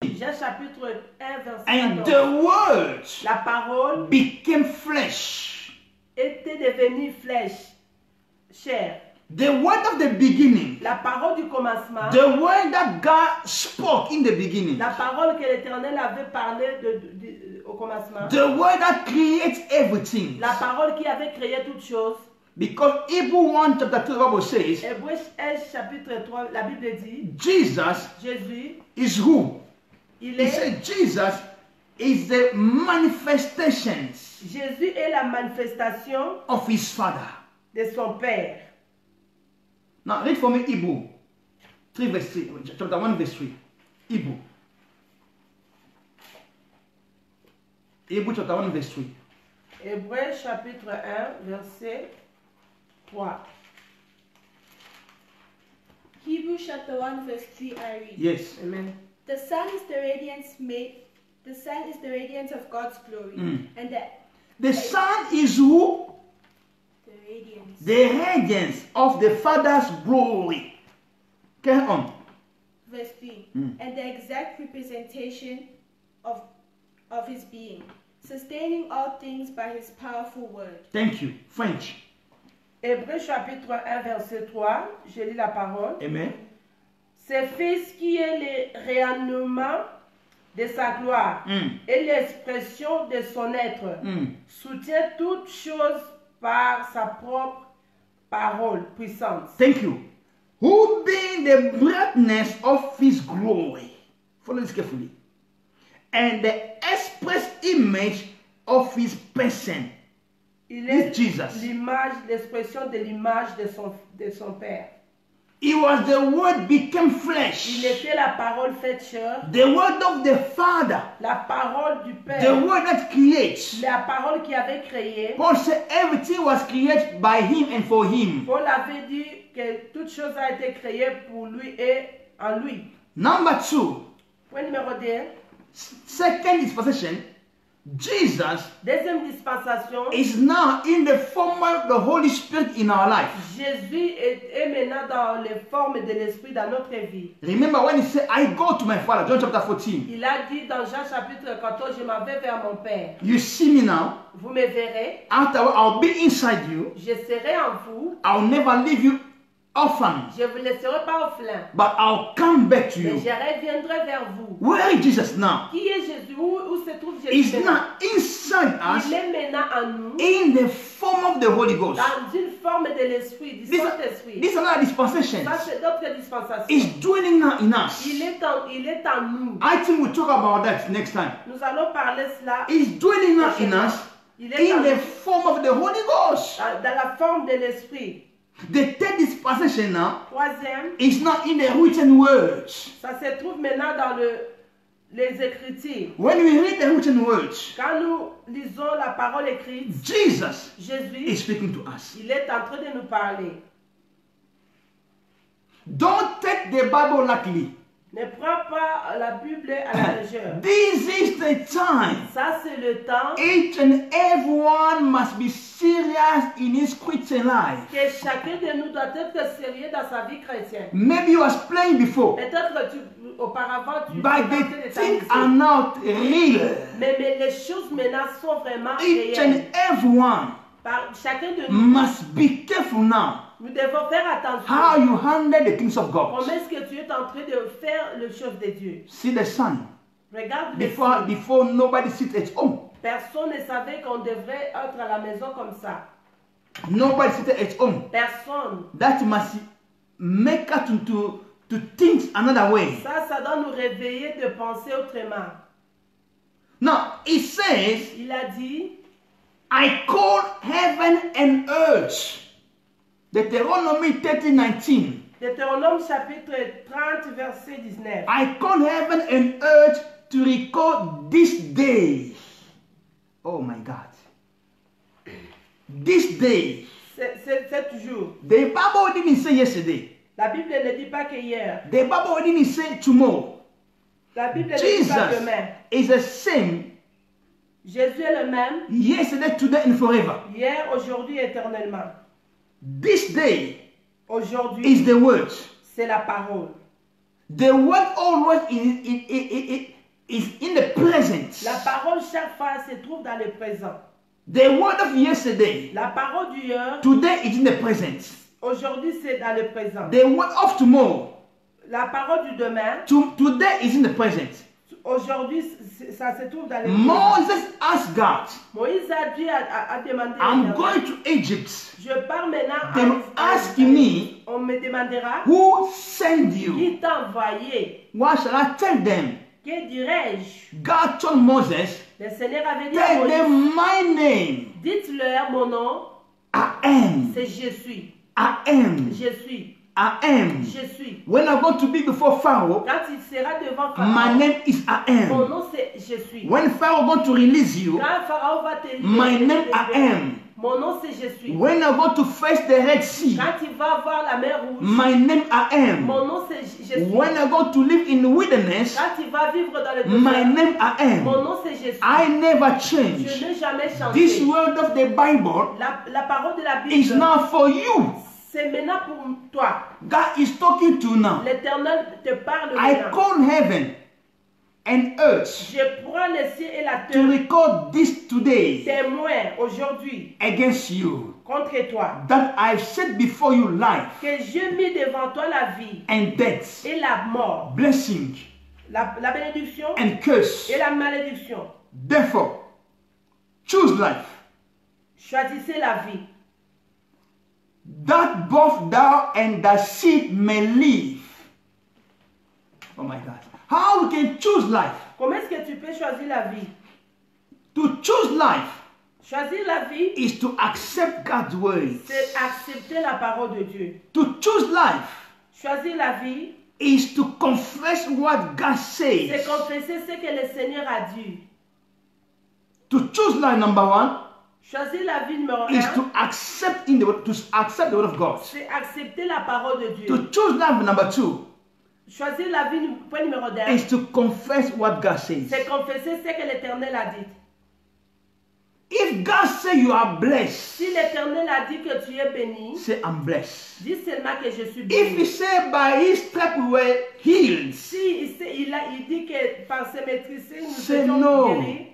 Jean chapitre 1, verset And 14. the word La parole became flesh. était devenue flèche, chair. The word of the beginning. La parole du commencement, The word that God spoke in the beginning. la parole que l'Éternel avait parlé au commencement, The word that creates everything. la parole qui avait créé toutes choses. Because Hebrew 1 chapter 2, the Bible says, Hébreux 1 chapitre 3, la Bible dit, Jesus Jésus, is who? il He est, said Jesus is the manifestations Jésus est la manifestation of his Father. de son Père. Now read for me Hebrew 3 verse 3, chapter 1 verse 3. Hebrew. Hebrew chapter 1 verse 3. Hébreux chapitre 1, verset 3. Hebrews chapter 1 verse 3 I read. Yes. Amen. The sun is the radiance of God's glory, and The Son is who? the radiance. The radiance of the Father's glory. Carry on. Verse 3. And the exact representation of his being, sustaining all things by his powerful word. Thank you. French. Hébreux chapitre 1, verset 3, je lis la parole. Amen. C'est Fils qui est le rayonnement de sa gloire et l'expression de son être, soutient toutes choses par sa propre parole puissante. Thank you. Who being the brightness of his glory. Follow this carefully. And the express image of his person. Il This est Jesus. l'image, l'expression de l'image de son Père. He was the word became Il flesh. était la parole faite chair, The word of the Father. la parole du The Père, word that creates. la parole qui avait créé. Paul said everything was created by him and for him. Paul avait dit que toute chose a été créée pour lui et en lui. Number 2. Point numéro 2. Second dispensation. Jesus Deuxième dispensation. is now in the form of the Holy Spirit in our life. Jésus est maintenant dans les formes de l'Esprit dans notre vie. Remember when he said, I go to my Father, John chapter 14. Il a dit dans Jean chapitre 14, je m'en vais vers mon Père. You see me now. Vous me verrez, Afterward, I'll be inside you. je serai en vous, I'll never leave you orphan, je ne vous laisserai pas orphelin, but I'll come back to mais you. je reviendrai vers vous. Where is Jesus now? Qui est Jésus? Où se trouve He's Jésus? now inside us Il est maintenant en nous, in the form of the Holy Ghost. dans une forme de l'Esprit, du This Saint-Esprit. is another dispensation. Ça, c'est d'autres dispensations. It's dwelling now in us. Il est en nous. I think we'll talk about that next time. Nous allons parler cela. It's dwelling now in us Il est in en the nous, form of the Holy Ghost. dans la forme de l'Esprit. The third dispensation now Troisième, is not in the written words. ça se trouve maintenant dans les Écritures. When we read the written words, Quand nous lisons la parole écrite, Jesus is Jésus, speaking to us. il est en train de nous parler. Don't take the Bible lightly. Ne prends pas la Bible à la légère. This is the time. Ça, c'est le temps Each and everyone must be serious in his Christian life. que chacun de nous doit être sérieux dans sa vie chrétienne. Maybe you was playing before, Peut-être que auparavant, tu but tentais the de things t'amuser. are not real. Mais les choses maintenant sont vraiment Each réelles. and everyone Chacun de nous, must be careful now nous devons faire attention. how you handle the things of God. Comment est-ce que tu es en train de faire les choses de Dieu? See the sun. Regarde les Before, signes. before nobody sits at home. Personne ne savait qu'on devrait être à la maison comme ça. Nobody sits at home. Personne. That must make us to think another way. Ça doit nous réveiller de penser autrement. Now, it says, Il a dit, I call heaven and earth. Deuteronomy 30:19. Deutéronome chapitre 30, verset 19. I call heaven and earth to record this day. Oh my God. This day. Cet jour. The Bible didn't say yesterday. La Bible ne dit pas que hier. The Bible didn't say tomorrow. La Bible ne dit pas demain. Jesus is the same. Jésus est le même. Yesterday, today, and forever. Hier, aujourd'hui, éternellement. This day aujourd'hui is the word. C'est la parole. The word always is in the present. La parole chaque fois se trouve dans le présent. The word of yesterday. La parole d'hier. Today is in the present. Aujourd'hui c'est dans le présent. The word of tomorrow. La parole du demain. Today is in the present. Aujourd'hui ça se trouve dans le présent. Moses asked God. Moïse a dit a demandé. I'm going to Egypt. Je pars maintenant. They ask me. On me demandera. Who sent you? Qui t'a envoyé? What shall I tell them? Que dirais-je? God told Moses. Le Seigneur avait dit à Tell Moïse. them my name. Dites-leur mon nom. I am. C'est je suis. I am. Je suis. I am. Je suis. When I'm going to be before Pharaoh, quand il sera devant Pharaon, my name is I am. Mon nom c'est je suis. When Pharaoh going to release you, quand Pharaon va te my name I am. Mon nom c'est je suis. When I'm going to face the Red Sea, quand il va voir la mer rouge, my name I am. Mon nom c'est je suis. When I'm going to live in the wilderness, quand il va vivre dans le désert, my name I am. Mon nom c'est je suis. I never change. Je n'ai jamais changé. This word of the Bible la parole de la Bible is not for you. C'est maintenant pour toi. God is talking to now. L'Éternel te parle I maintenant. call heaven and earth Je prends le ciel et la to terre record this today témoin aujourd'hui against you, contre toi. that I've set before you life Que j'ai mis devant toi la vie and death, et la mort, blessing la bénédiction and curse. et la malédiction. Therefore, choose life, Choisissez la vie, that both thou and thy seed may live. Oh my God. How we can choose life? Comment est-ce que tu peux choisir la vie? To choose life Choisir la vie, is to accept God's words. c'est accepter la parole de Dieu. To choose life Choisir la vie, is to confess what God c'est says. confesser ce que le Seigneur a dit. To choose life, number one, Choisir la vie numéro is 1, to accept the word of God. c'est accepter la parole de Dieu. To choose life, number two, Choisir la vie, point numéro 2, is to confess what God says. c'est confesser ce que l'Éternel a dit. If God says you are blessed, Si l'Éternel a dit que tu es béni, say I'm blessed. dis seulement que je suis If He béni. said by His stripes we were healed, Si il dit que par ses maîtrises, nous Say étions no. guéris,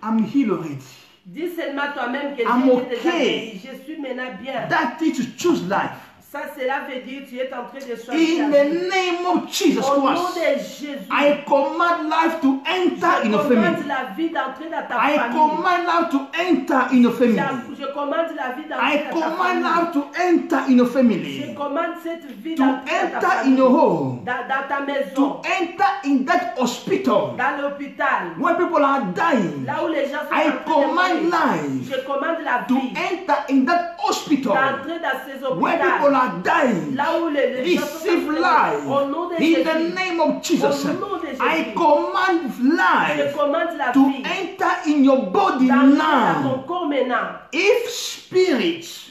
I'm healed already. dis seulement toi-même que I'm j'ai déjà okay. guéri. Je suis maintenant bien. That is to choose life. Ça, cela veut dire que tu es en train de choisir In la the vie. name of Jesus Au nom Christ, de Jésus, I command life to enter in je your commande family. la vie d'entrer dans ta I famille. command life to enter in your family. Je commande la vie I d'entrer dans ta command famille. life to enter in your Je family. commande cette vie To d'entrer dans ta enter in famille. your home. Dans ta To maison, enter in that hospital dans l'hôpital, where people are dying. là où les gens sont I en train de command mourir. life Je commande la to vie enter in that hospital d'entrer dans ces where people hôpitaux, are dying. là où les gens sont en train Receive de mourir. life Au nom de in Jésus, the name of Jesus. Au nom de Jésus. I command je life commande la to vie enter in your body d'entrer dans ton now. corps maintenant. If spirits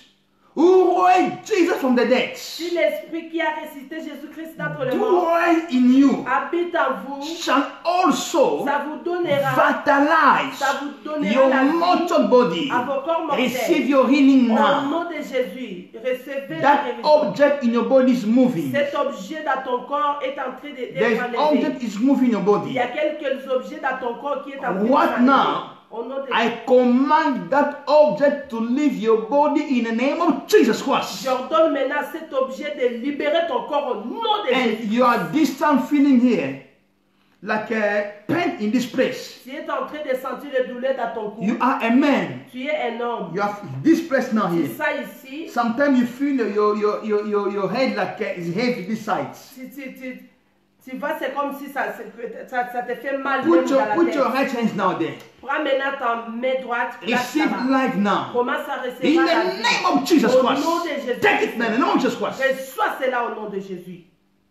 who raised Jesus from the dead Si l'esprit qui a ressuscité Jésus-Christ d'entre les morts dwell in you, habite en vous, shall also ça vous donnera, vitalize ça vous donnera your la vie mortal body. à vos corps mortels. Receive your healing Au now. nom de Jésus, recevez la That guérison. object in your body is moving. Cet objet dans ton corps est en train d'être There's enlevé. object is moving in your Il body. y a quelques objets dans ton corps qui est en train de What s'enlever. now? Au nom de I command that object to leave your body in the name of Jesus Christ. J'ordonne maintenant cet objet de libérer ton corps au nom de And Jésus. you are distant feeling here, like a pain in this place. Tu es en train de sentir les douleurs dans ton cou. You are a man. Tu es un homme. You have this place now C'est here. ça ici. Sometimes you feel your head like it's heavy this side. Tu vois, c'est comme si ça te fait mal même Put dans la your tête. right hands now there. Prends maintenant ta main droite, place Receive là-bas. life now. Commence à In recevoir la the vie. name of Jesus Au Christ. nom de Jésus. Take it now in the name of Jesus Christ. Reçois cela au nom de Jésus.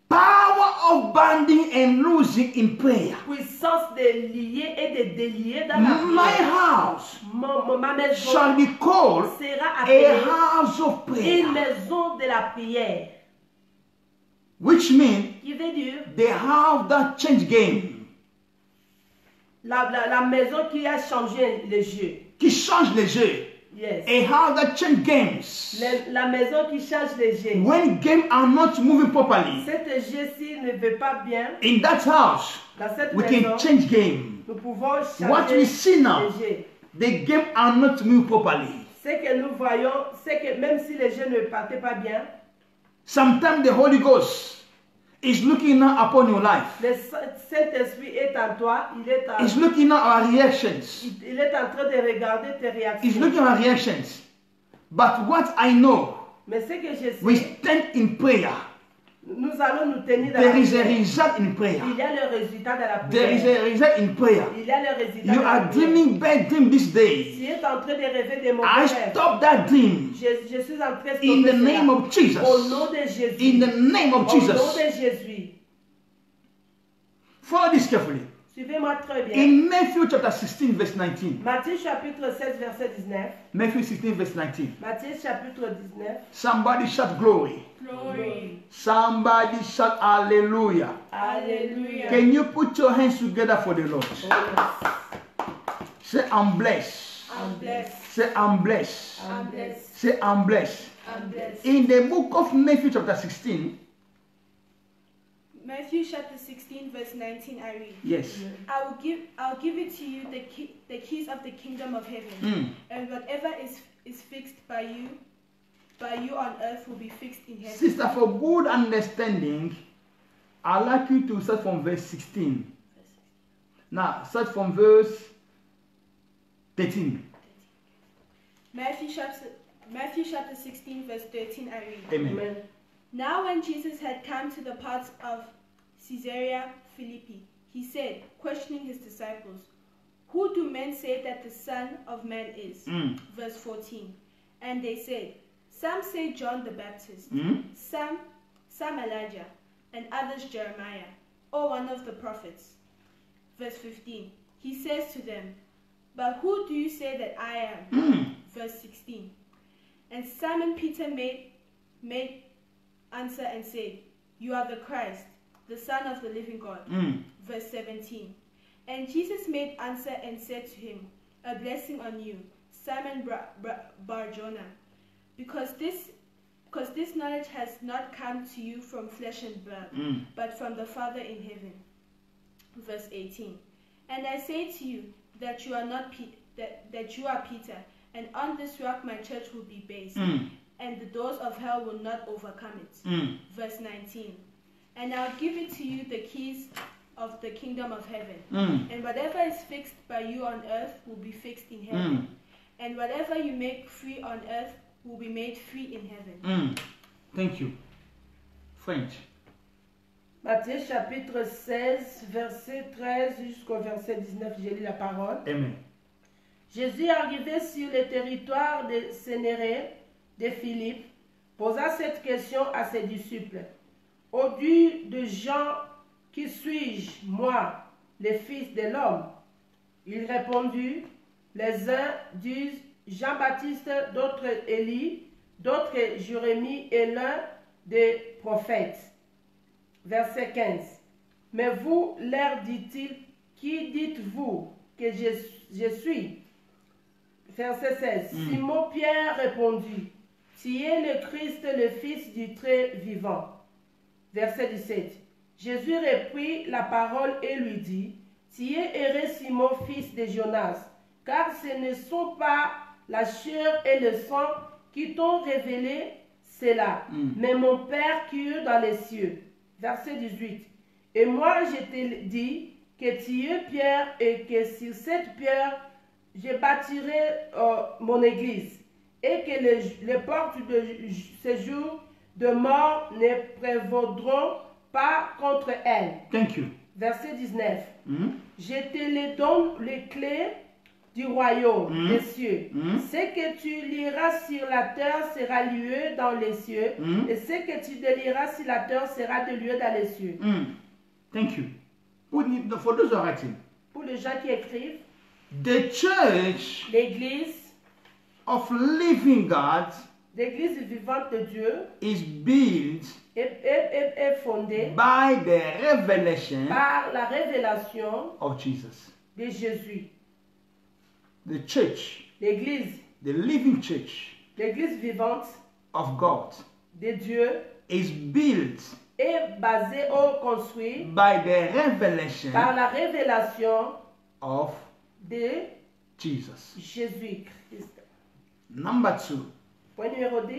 Power of binding and loosing in prayer. Puissance de lier et de délier dans la My prière. house Ma maison shall be called sera a appelée house of une prayer. maison de la prière. Which means Qui veut dire they have that change game. la maison qui a changé les jeux. Qui change les jeux. Yes. A house that change games. La maison qui change les jeux. When games are not moving properly, Cette jeu-ci ne veut pas bien. in that house, Dans cette we maison, can change game. nous pouvons What changer we see now, les jeux. the game are not moving properly. Ce que nous voyons, c'est que même si les jeux ne partaient pas bien, Sometimes the Holy Ghost is looking now upon your life. le Saint-Esprit est en toi, He's looking at our reactions. il est en train de regarder tes He's réactions. looking at our reactions. But what I know, Mais ce que je we sais, stand in prayer. nous allons nous tenir dans There la is a prière. result in prayer. Il y a le résultat de la There is prière. a result in prayer. Il y a le résultat You de la are prière. dreaming bad dream this day. Tu es en train de rêver des mauvais I rêves. stop that dream Je suis en train de in stopper the name cela. of Jesus. Au nom de Jésus. In the name of Au nom Jesus. de Jésus. Follow this carefully. Suivez-moi très bien. In Matthew chapter 16 verse 19. Matthieu chapitre 16 verset 19. Matthew 16 verse 19. Matthieu chapitre 19. Somebody shout glory. Glory. Somebody shout hallelujah. Alléluia. Can you put your hands together for the Lord? Say I'm blessed. I'm blessed. Say I'm blessed. I'm blessed. Say I'm blessed. I'm blessed. In the book of Matthew chapter 16, Matthew chapter 16 verse 19 I read. yes. I'll give it to you the keys of the kingdom of heaven, Mm. and whatever is fixed by you on earth will be fixed in heaven. Sister, for good understanding, I'd like you to start from verse 16. Now, start from verse 13. Matthew chapter 16 verse 13 I read. Amen. Amen. Now when Jesus had come to the parts of Caesarea Philippi, he said, questioning his disciples, "Who do men say that the Son of Man is?" Mm. Verse 14. And they said, "Some say John the Baptist, Mm. some Elijah, and others Jeremiah, or one of the prophets." Verse 15. He says to them, "But who do you say that I am?" Mm. Verse 16. And Simon Peter made answer and said, "You are the Christ, the Son of the living God." Mm. Verse 17. And Jesus made answer and said to him, "A blessing on you, Simon Bar-Jonah, because this knowledge has not come to you from flesh and blood, Mm. but from the Father in heaven." Verse 18. And I say to you that you are not that you are Peter, and on this rock my church will be based, Mm. and the doors of hell will not overcome it. Mm. Verse 19. And I'll give it to you the keys of the kingdom of heaven. Mm. And whatever is fixed by you on earth will be fixed in heaven. Mm. And whatever you make free on earth will be made free in heaven. Mm. Thank you. French. Matthieu chapitre 16, verset 13 jusqu'au verset 19, j'ai lu la parole. Amen. Jésus, arrivé sur le territoire de Cénérée de Philippe, posa cette question à ses disciples. Au-dessus de Jean, qui suis-je, moi, le Fils de l'homme? Il répondit, les uns disent Jean-Baptiste, d'autres Élie, d'autres Jérémie et l'un des prophètes. Verset 15. Mais vous, leur dit-il, qui dites-vous que je suis? Verset 16. Simon Pierre répondit, tu es le Christ, le Fils du très vivant. Verset 17. Jésus reprit la parole et lui dit, tu es heureux Simon, fils de Jonas, car ce ne sont pas la chair et le sang qui t'ont révélé cela, mais mon Père qui est dans les cieux. Verset 18. Et moi je te dis que tu es Pierre et que sur cette pierre je bâtirai mon église et que les portes de ce jour de mort ne prévaudront pas contre elle. Thank you. Verset 19. Mm. Je te les donne les clés du royaume des cieux. Ce que tu liras sur la terre sera lieu dans les cieux, et ce que tu délieras sur la terre sera de lieu dans les cieux. Thank you. For those who are writing, Pour les gens qui écrivent, the church l'église, of living God l'église vivante de Dieu is built est fondée by the revelation par la révélation of Jesus. de Jésus. The church, L'église, the living church l'église vivante of God de Dieu is built est basée ou construite by the revelation par la révélation of de Jesus. Jésus-Christ. Number 2, Point numéro 2.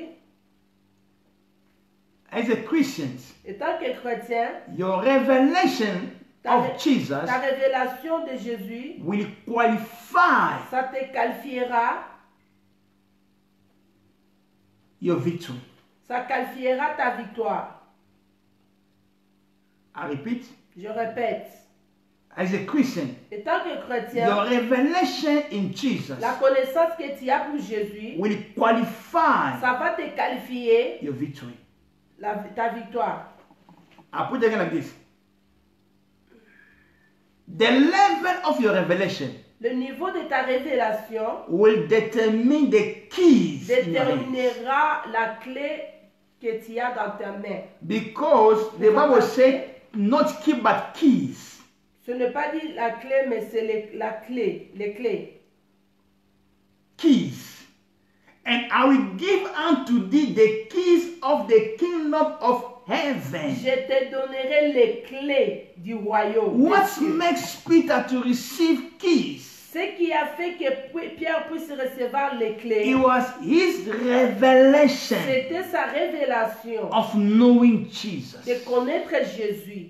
as a Christian, En tant que chrétien, your revelation of Jesus ta révélation de Jésus, will qualify ça te qualifiera, your victory. ça qualifiera ta victoire. I repeat, Je répète, as a Christian, en tant que chrétien, your revelation in Jesus la connaissance que tu as pour Jésus, will qualify ça va te qualifier your victory. ta victoire. I put it again like this. The level of your revelation Le niveau de ta révélation will determine the keys in your hands. déterminera la clé que tu as dans ta main. Because the Bible says not key but keys. Ce n'est pas dit la clé, mais c'est la clé, les clés. Keys. And I will give unto thee the keys of the kingdom of heaven. Je te donnerai les clés du royaume. des What cieux. makes Peter to receive keys? Ce qui a fait que Pierre puisse recevoir les It clés, was his revelation c'était sa révélation of knowing Jesus. de connaître Jésus.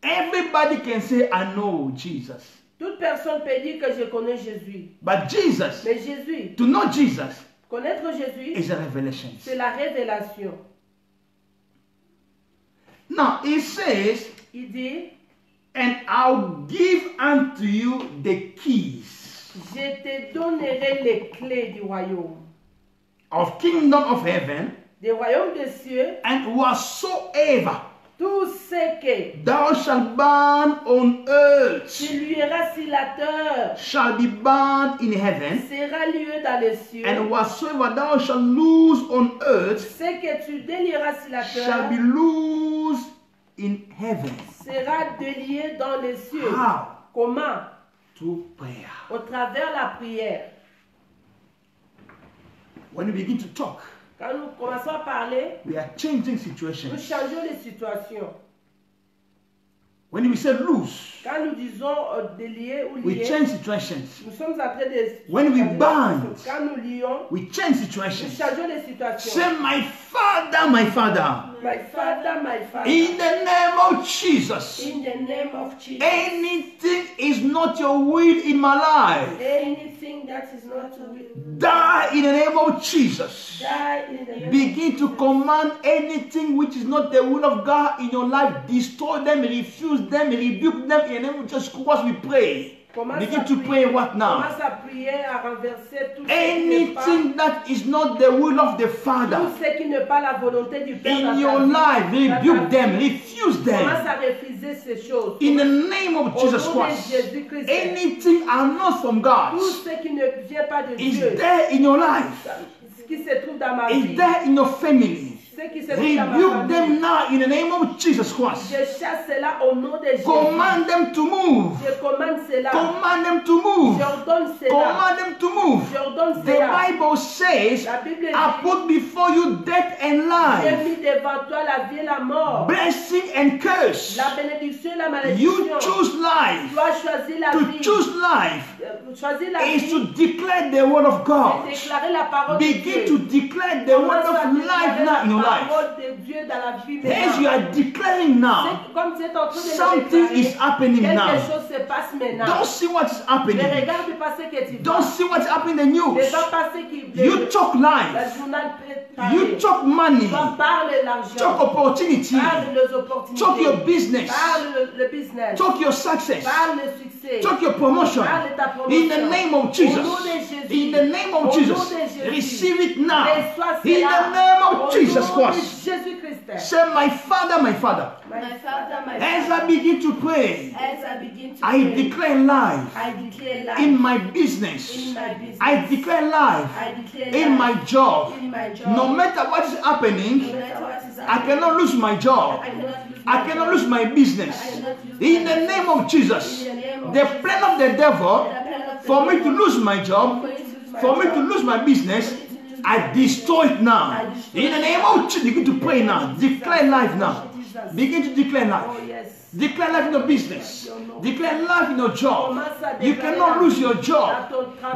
Everybody can say, I know Jesus. Toute personne peut dire que je connais Jésus. But Jesus, Mais Jésus, to know Jesus connaître Jésus, is a revelation. c'est la révélation. Now, it says, Il dit, and I'll give unto you the keys je te donnerai les clés du royaume. of kingdom of heaven, Des royaumes des cieux, and whatsoever tout ce que thou shalt bind on earth tu lieras sur la terre shall be bound in heaven, sera lieu dans les cieux. and whatsoever thou shalt loose on earth Ce que tu délieras sur la shall terre be loosed in heaven. sera délié dans les cieux. How? Comment? Through prayer. Au travers la prière. When we begin to talk, Quand nous commençons à parler, we are changing nous situations. changeons les situations. When we say loose, Quand nous disons délier ou we lier, change situations. nous sommes en train de... When we bind, Quand nous lions, we change nous situations. changeons les situations. Say, my Father, my Father, My Father, my Father. in the name of Jesus, In the name of Jesus. anything is not your will in my life, Anything that is not will die in the name of Jesus. die in the name Begin to command anything which is not the will of God in your life. Destroy them, refuse them, rebuke them in the name of Jesus Christ. We pray. Begin to pray what now? Commence à prier, à renverser tout ce qui n'est pas, Anything that is not the will of the Father tout ce qui n'est pas la volonté du Père dans in ta your vie, life, dans ta rebuke vie. them, refuse Commence them. à refuser ces choses. In the name of Au Jesus nom de Christ, Jésus-Christ, anything are not from God tout ce qui ne vient pas de is Dieu, there in your life, ce qui se trouve dans ma is vie, there in your family. ce qui se trouve dans ma Rebuke famille, them now in the name of Jesus Christ. je chasse cela au nom de Jésus. Command them to move. Je commande cela. Command them to move. J'ordonne cela. Command them to move. J'ordonne The cela. Bible says, La Bible I dit, put before you death and j'ai life, mis devant toi la vie et la mort, blessing and curse. la bénédiction et la You malédiction. choose Tu life. dois choisir la To vie. choose life Choisir la is vie to declare the word of et God. déclarer la parole de Begin Dieu. to declare the word of life now in your life. parole de Dieu dans la vie As you maintenant. are declaring now, C'est comme tu es en train de something le is déclarer, happening quelque now. chose se passe maintenant. Don't see what is Ne happening. regarde pas ce que tu Don't vois. see what's happening in the Ne news. va pas ce qui You talk le life. journal peut parler. You talk money. Parle Talk l'argent. opportunity. Parle les opportunités. Talk your business. Parle le business. Talk your success. Parle le succès. Talk your promotion. Parle ta promotion. In the name of Jesus. Au nom de Jésus. In the name Au nom of de Jesus. Jésus. Receive it now. Reçois In cela. the name of Jesus Au nom de Christ. Jésus-Christ. Say, my Father, my Father. My Father, my As I Father, begin to pray, as I begin to I pray, declare life I declare life in my business. in my business. I declare life I declare in life my job. in my job. No matter what is No happening, matter what is I happening, cannot lose my job. I cannot lose I my cannot job. lose my business. I cannot lose In my the business. name of Jesus, In the name of the Jesus. plan of the devil The plan of the for me to devil lose my job, for you to lose my for me job, to lose my business, I destroy it now. In the name of Jesus, begin to pray now. Declare life now. Begin to declare life. Oh yes. Declare life in your business. Declare life in your job. You cannot lose your job.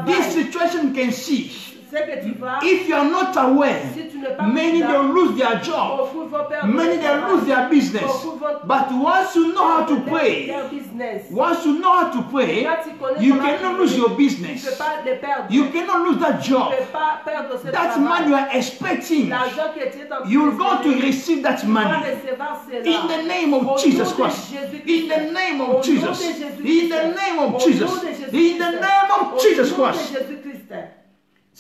This situation can cease. Ce que tu vas, If you are not aware, si tu n'es pas many prudent, will lose their job. beaucoup vont perdre Many leur they travail. lose their business. Beaucoup vont But once you know how to perdre pray, leur business. once you know how to pray, Quand tu connais you comment cannot prier, lose your tu ne business. peux pas le perdre. You cannot lose that Tu job. ne peux pas perdre ce That man you travail. are expecting, L'argent que tu es en train you're de going to recevoir, receive that tu vas money. recevoir cela. In the name Au nom of Jesus de Christ. Jésus-Christ. In the name Au of nom Jesus. de Jésus-Christ. In the name Au of nom Jesus. de Jésus-Christ. In the name of Jesus Au nom de Christ. Jésus-Christ.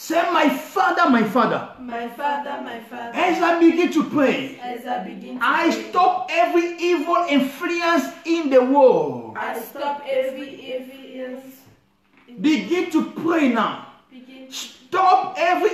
Say, my Father, my Father. My Father, my Father, As I begin to pray, as I begin to I pray, stop every evil influence in the world. I stop every influence. Begin to pray now. Begin. Stop every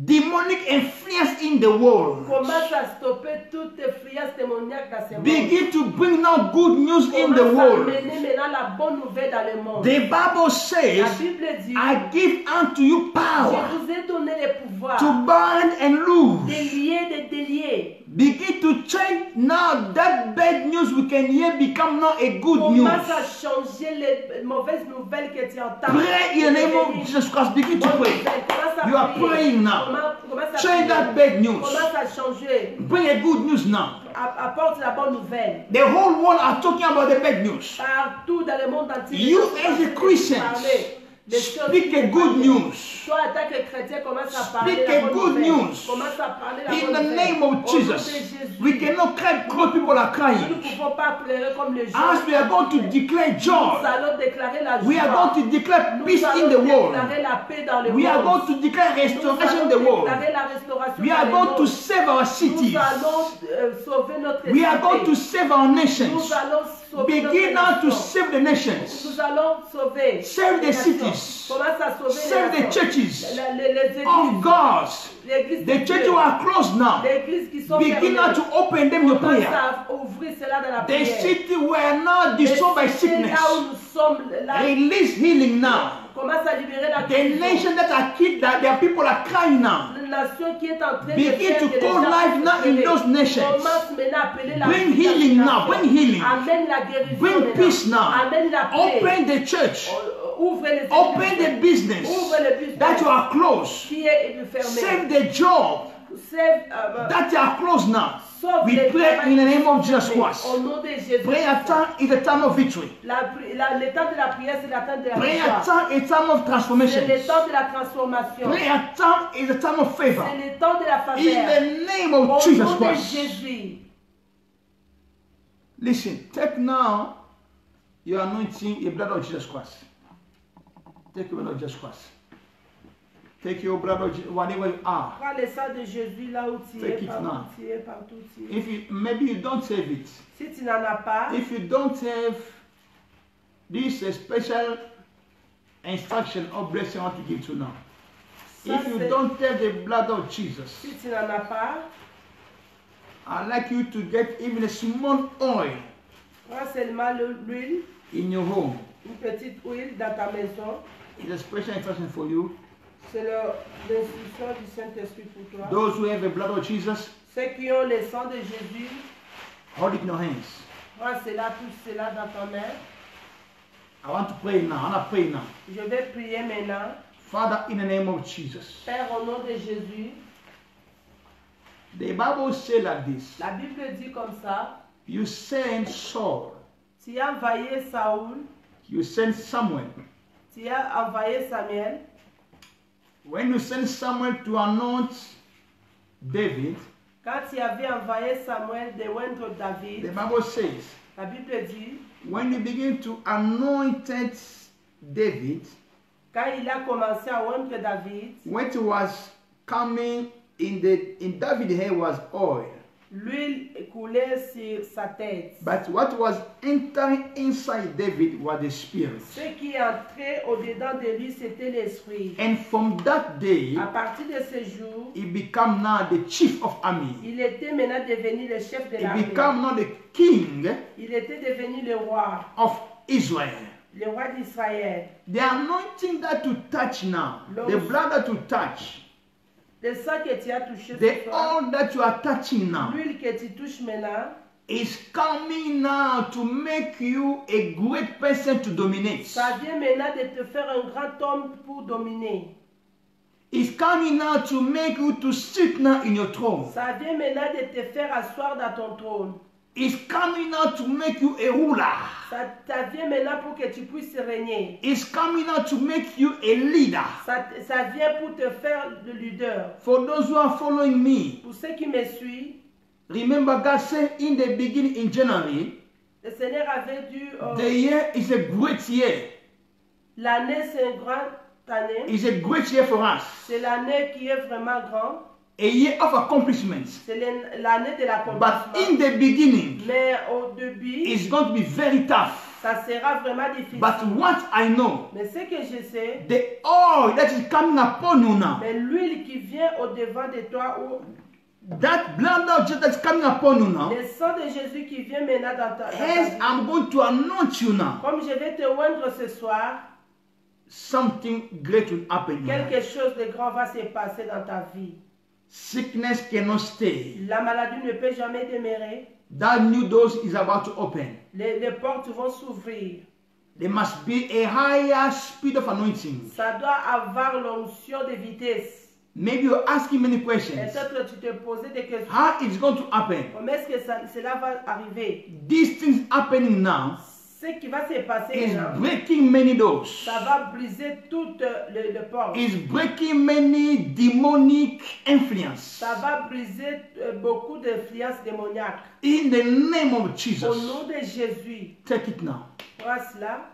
demonic influence in the world. Commence à stopper toute influence démoniaque dans ce monde. Begin to bring now good news in the Commence à world. mener maintenant la bonne nouvelle dans le monde. The Bible La says, Bible dit, I give unto you power je vous ai donné le pouvoir to bind and de loose. lier, de délier. Begin to change now that bad news we can hear become now a good news. Commence à changer les mauvaises nouvelles que tu entends. Pray in the name of Jesus Christ. Begin to pray. You are praying now. Change that bad news. Commence à changer. Bring a good news now. Apporte la bonne nouvelle. The whole world are talking about the bad news. Partout dans le monde entier. You as a Christian, speak a good news. Toi, en tant que chrétien, commence à parler Speak la a bonne good nouvelle. news. Commence à parler la In bonne the nouvelle. name of Au nom de Jesus, Jésus. we cannot cry because people are Nous crying. ne pouvons pas pleurer comme les gens. As we are going to declare Nous joy, allons déclarer la joie. we are going to declare Nous peace in allons the world. déclarer la paix dans le We are monde. going to declare Nous restoration in the allons world. déclarer la restauration We dans are le going monde. to save our Nous cities. allons sauver notre We are going to cité. save our Nous nations. allons sauver Begin notre now to nation. save the nations. Nous allons sauver Save the les nations. cities. Commence à sauver Save les the nations. churches. Les Oh églises. God, L'église the de churches Dieu. who are closed now. Les églises qui sont Begin now fermées. to open them your Commence prayer. à ouvrir cela dans la The prière. city were now destroyed by Les cités sickness. là où nous sommes, là, Release healing now. commence à libérer la The guérison. nation that are killed, that their people are crying now. La nation qui est en train Begin de faire to que les call gens life puissent now in pleurer. those nations. Commence maintenant à appeler la Bring vie dans healing ces now. nations. Bring healing. Amène la guérison Bring maintenant. peace now. Amène la paix. Open the church. Ouvre les églises. Open the business Ouvre le business that you are closed. qui est fermé. Save the job Save, that you are closed now. sauve We les pray travails in the qui name sont of Jesus fermés. Christ. Au nom de Jésus. Prayer time is a time of victory. Le temps de la prière, c'est le temps de la Prayer victoire. time is a time of transformation. C'est le temps de la transformation. Prayer time is a time of favor. C'est le temps de la In faveur. the name Au of Jesus nom de Christ. Jésus. Listen, take now your anointing, your blood of Jesus Christ. Take your blood of Jesus Christ. Take your blood of Jesus, wherever you are. Prends le sang de Jésus là où tu es, Take it now. partout tu es, partout tu es. If you maybe you don't have it, Si tu n'en as pas, if you don't have this special instruction or blessing I want to give to now. ça, If you c'est- don't have the blood of Jesus, si tu n'en as pas, I'd like you to get even a small oil prends seulement l'huile, in your home. une petite huile dans ta maison. It's a special instruction for you. C'est l'instruction du Saint-Esprit pour toi. Those who have the blood of Jesus, Ceux qui ont le sang de Jésus, hold it in your hands. prends cela, touche cela dans ton main. I want to pray now. I want to pray now. Je vais prier maintenant. Father, in the name of Jesus, Père, au nom de Jésus, The Bible says like this. La Bible dit comme ça. You send Saul. Tu as envoyé Saoul. You send Samuel. Tu as envoyé Samuel. When you send Samuel to anoint David, quand tu avais envoyé Samuel de oindre David, the Bible says, la Bible dit, when you begin to anoint David, quand il a commencé à oindre David, what was coming in David's hair was oil. L'huile coulait sur sa tête. But what was entering inside David was the Spirit. Ce qui entrait au-dedans de lui, c'était l'esprit. And from that day, à partir de ce jour, he became now the chief of army. Il était maintenant devenu le chef de l'armée. He became now the king. Il était devenu le roi. Of Israel. Le roi d'Israël. The anointing that to touch now, the blood that to touch. Le sang que tu as touché the oil that you are touching now, l'huile que tu touches maintenant, is coming now to make you a great person to dominate. Ça vient maintenant de te faire un grand homme pour dominer. It's coming now to make you to sit now in your throne. Ça vient maintenant de te faire asseoir dans ton trône. It's coming now to make you a ruler. Ça vient maintenant pour que tu puisses régner. It's coming now to make you a leader. Ça vient pour te faire le leader. For those who are following me, pour ceux qui me suivent, remember God said in the beginning in January, le Seigneur avait dit, the year is a great year. L'année c'est une grande année. It's a great year for us. C'est l'année qui est vraiment grande. A year of accomplishments. C'est l'année de l'accomplissement. But in the beginning, mais au début, it's going to be very tough. Ça sera vraiment difficile. But what I know, mais ce que je sais, the oil that is coming upon you now, mais l'huile qui vient au devant de toi, that blood of Jesus that's coming upon you now, le sang de Jésus qui vient maintenant dans ta hence vie. I'm going to anoint you now. Comme je vais te oindre ce soir, something great will happen. Quelque chose de grand va se passer dans ta vie. Sickness cannot stay. La maladie ne peut jamais demeurer. That new door is about to open. Les portes vont s'ouvrir. There must be a higher speed of anointing. Ça doit avoir l'onction de vitesse. Maybe you're asking many questions. Peut-être tu te posais des questions. How it's going to happen? Comment est-ce que cela va arriver? These things happening now. Ce qui va se passer is maintenant, breaking many doors. Ça va briser toutes les portes. Is breaking many demonic influence. Ça va briser beaucoup d'influences démoniaques. In the name of Jesus. Au nom de Jésus. Take it now. Prends cela.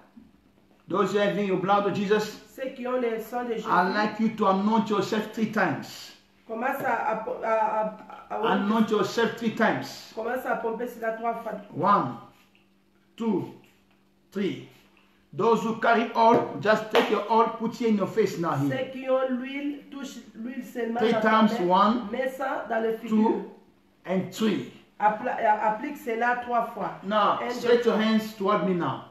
Those who have your blood of Jesus, ceux qui ont le sang de Jésus, I'd like you to anoint yourself 3 times. Commence à anoint yourself 3 times. Commence à pomper cela 3 fois. 1, 2, 3. Those who carry oil, just take your oil, put it in your face now here. Ceux qui ont l'huile, touche l'huile seulement 3 times, 1, mets ça dans le figure. 2, and 3. Applique cela 3 fois. Now, stretch your hands toward me now.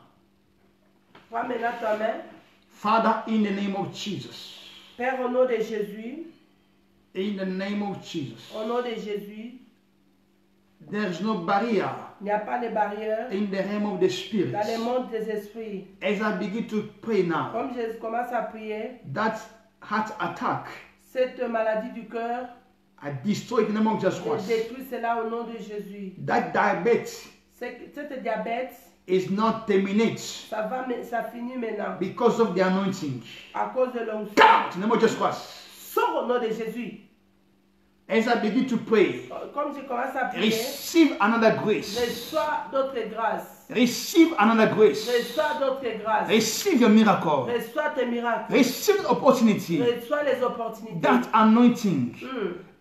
Prends maintenant ta main. Father, in the name of Jesus. Père, au nom de Jésus. In the name of Jesus. Au nom de Jésus. There is no barrier. Il n'y a pas de barrière. In the realm of the spirit. Dans le monde des esprits. As I begin to pray now. Comme je commence à prier. That heart attack. Cette maladie du cœur. I destroy it in the name of Jesus Christ. Je détruis cela au nom de Jésus. That diabetes. Cette diabète. Is not terminate. Ça finit maintenant. Because of the anointing. À cause de l'onction. In the name of Jesus Christ. Sors au nom de Jésus. As I begin to pray, comme je commence à prier, receive another grace. Reçois d'autres grâces. Receive another grace. Reçois d'autres grâces. Receive your miracle. Reçois tes miracles. Receive the opportunity. Reçois les opportunités. That anointing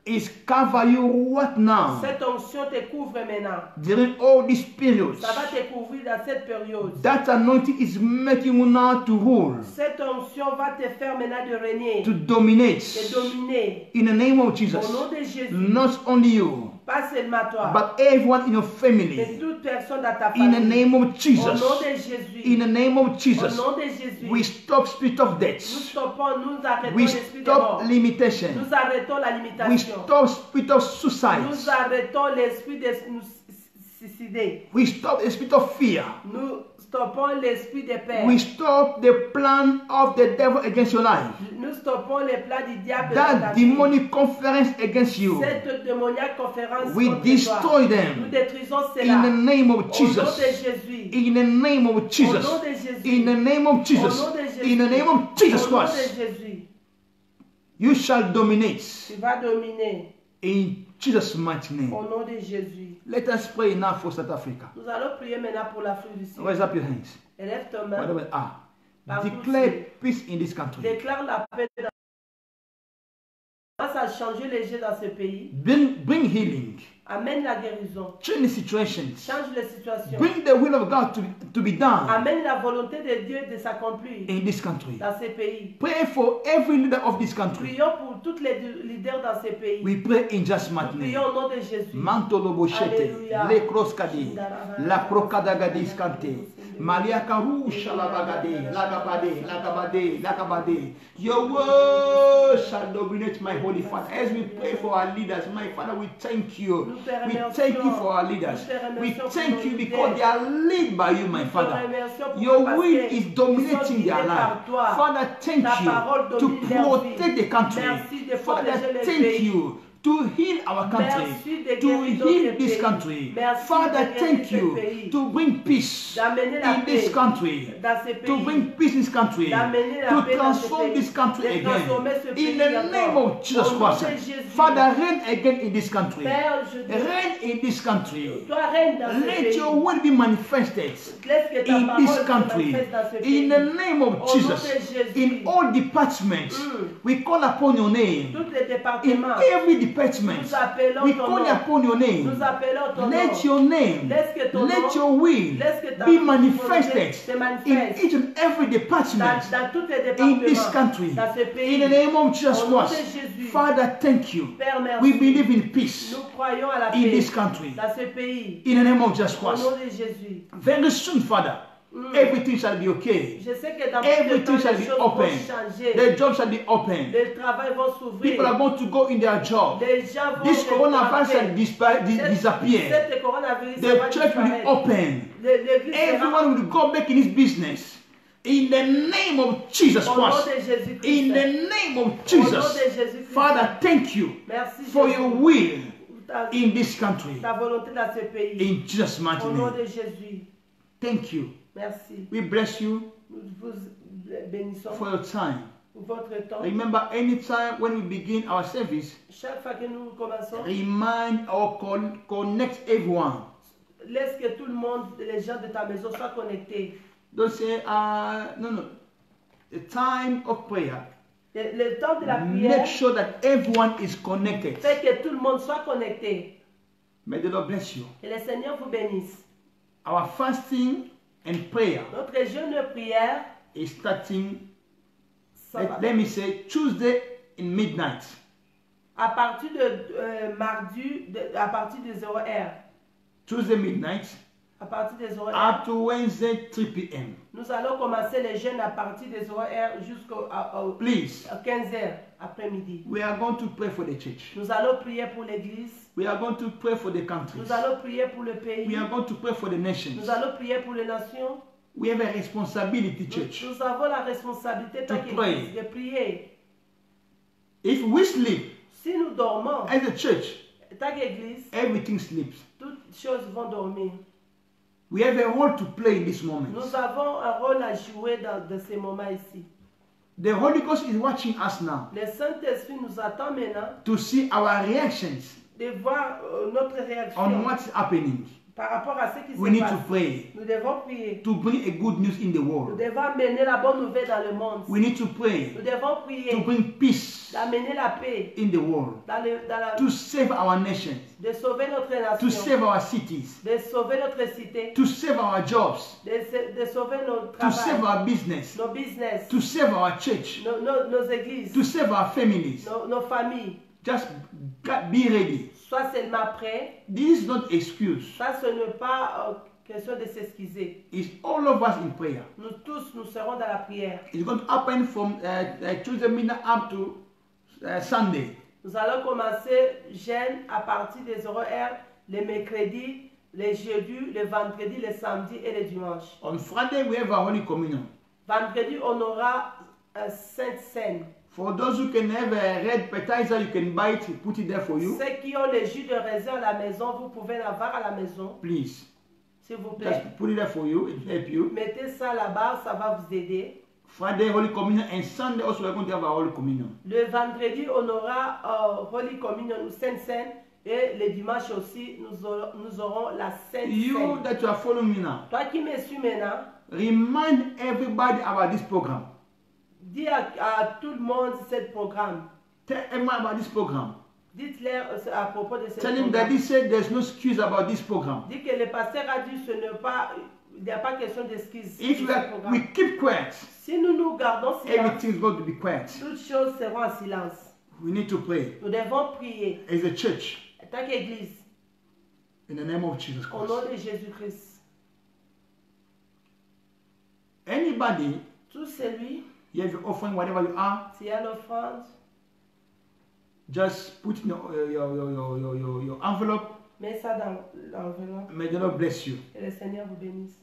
is cover you what now? Cette onction te couvre maintenant. During all these periods. Ça va te couvrir dans cette période. That anointing is making you now to rule. Cette onction va te faire maintenant de régner. To dominate. De dominer. In the name of Jesus. Au nom de Jésus. Not only you. Pas seulement toi. But everyone in your family. Mais toute personne dans ta famille. In the name of Jesus. Au nom de Jésus. In the name of Jesus. Au nom de Jésus. We stop spirit of death. Nous arrêtons we l'esprit de mort. stop limitation. Nous arrêtons la limitation. We stop spirit of suicide. Nous arrêtons l'esprit de nous suicider. We stop the spirit of fear. Nous stoppons l'esprit de peur. We stop the plan of the devil against your life. Nous stoppons les plans du diable. That demonic conference against you. Cette démoniaque conférence We contre destroy toi. Nous them détruisons in cela. the name of Au nom de Jesus. Jésus. In the name of Jesus. Au nom de Jésus. In the name of Jesus. Au nom de Jésus. In the name of Jesus Au nom de Christ. Jésus. You shall dominate Tu vas dominer. in Jesus' mighty name. Au nom de Jésus. Let us pray now for South Africa. Nous allons prier maintenant pour l'Afrique du Sud. Raise up your hands. Élève ta main. Whatever are. Partout Declare peace in this country. Déclare la paix dans commence à changer les gens dans ce pays. Bring healing. Amène la guérison. Change the situations. Change les situations. Bring the will of God to be done Amène la volonté de Dieu de s'accomplir in this country. dans ces pays. Pray for every leader of this country. Prions pour tous les leaders dans ces pays. We pray in just mighty name. Prions au nom de Jésus. Mantoloboshete, Alléluia. le kroskadi, la prokadagadis kante, maliakaru shalabagade, lagabade. Your word shall dominate, my holy Father. As we pray for our leaders, my Father, we thank you. We thank you for our leaders. We thank you because they are led by you, my Father. Your will is dominating their life. Father, thank you to protect the country. Father, thank you to heal our country, to heal this country. Father, thank you to bring peace in this country, to bring peace in this country, to transform this country again. In the name of Jesus Christ, Father, reign again in this country. Reign in this country. Let your will be manifested in this country. In the name of Jesus, in all departments, we call upon your name. In every department, we call upon your name. Let your name, let your will be manifested in each and every department in this country. In the name of Jesus Christ, Father, thank you. We believe in peace in this country. In the name of Jesus Christ. Very soon, Father, everything shall be okay. Everything shall be open. The job shall be open. People are going to go in their job. This coronavirus shall disappear. The church will be open. Everyone will go back in his business. In the name of Jesus Christ. In the name of Jesus. Father, thank you for your will in this country. In Jesus' mighty name. Thank you. Merci. We bless you Nous vous bénissons for your time. pour votre temps. Remember, anytime when we begin our service, Chaque fois que nous commençons, remind or connect everyone. laisse que tout le monde, les gens de ta maison soient connectés. Don't say, no. The time of prayer. Le temps de la prière, Make sure that everyone is connected. fait que tout le monde soit connecté. May the Lord bless you. Et le Seigneur vous bénisse. Our fasting and prayer Notre jeûne de prière, is starting, ça va. let me say, Tuesday in midnight. À partir de mardi, à partir de 0h, Tuesday midnight à partir de 0h, up to Wednesday 3 p.m. nous allons commencer les jeûnes à partir de 0h jusqu'à Please, 15h après-midi. we are going to pray for the church. Nous allons prier pour l'église. We are going to pray for the countries. Nous allons prier pour le pays. We are going to pray for the nations. Nous allons prier pour les nations. We have a responsibility, church. Nous avons la responsabilité tant qu'église de prier. If we sleep Si nous dormons, as a church, tant qu'église, everything sleeps. toutes choses vont dormir. We have a role to play in this moment. Nous avons un rôle à jouer dans ces moments ici. The Holy Ghost is watching us now Le Saint-Esprit nous attend maintenant to see our reactions de voir notre on réaction what's happening. par rapport à ce qui We se need to passe. pray Nous devons prier. to bring a good news in the Nous world. devons amener la bonne nouvelle dans le monde. We need to pray Nous devons to prier bring peace d'amener la paix in the world, dans la, to save our nations, de sauver notre to nation, save our cities, de sauver notre cité, to save our jobs, de sauver nos to save travail, our business, nos business, to save our church, nos églises, to save our families. nos familles. Just be ready. Sois seulement prêt. This is not excuse. Ça, ce n'est pas question de s'excuser. It's all of us in prayer. Nous tous, nous serons dans la prière. It's going to happen from Tuesday midnight up to Sunday. Nous allons commencer jeûne à partir des 0h le mercredi les jeudis, les vendredis, les samedis et les dimanches. On Friday, we have a Holy Communion. Vendredi, on aura un Sainte Seine. For those who can have a red appetizer, you can buy it, put it there for you. Ceux qui ont les jus de raisin à la maison, vous pouvez l'avoir à la maison. Please. S'il vous plaît. Just put it there for you, it will help you. Mettez ça là-bas, ça va vous aider. Friday, Holy Communion, and Sunday also we're going to have a Holy Communion. Le vendredi, on aura Holy Communion ou Sainte Seine. Et le dimanche aussi, nous aurons la Sainte You Seine. that you are following me now, Toi qui me suis maintenant, remind everybody about this program. dis à tout le monde ce programme. Tell everyone about this program. Dites-leur à propos de ce Tell him that programme. he said there's no excuse about this program. Dis que le pasteur a dit il n'y a pas question d'excuse. If we keep quiet, Si nous gardons silence, everything is going to be quiet. toutes choses seront en silence. We need to pray Nous devons prier as a church en tant qu'Église in the name of Jesus au nom Christ. de Jésus-Christ. Anybody, Tout celui you have your offering, whatever you are, qui a l'offrande, just put in your envelope. mets ça dans l'enveloppe May the Lord bless you. et le Seigneur vous bénisse.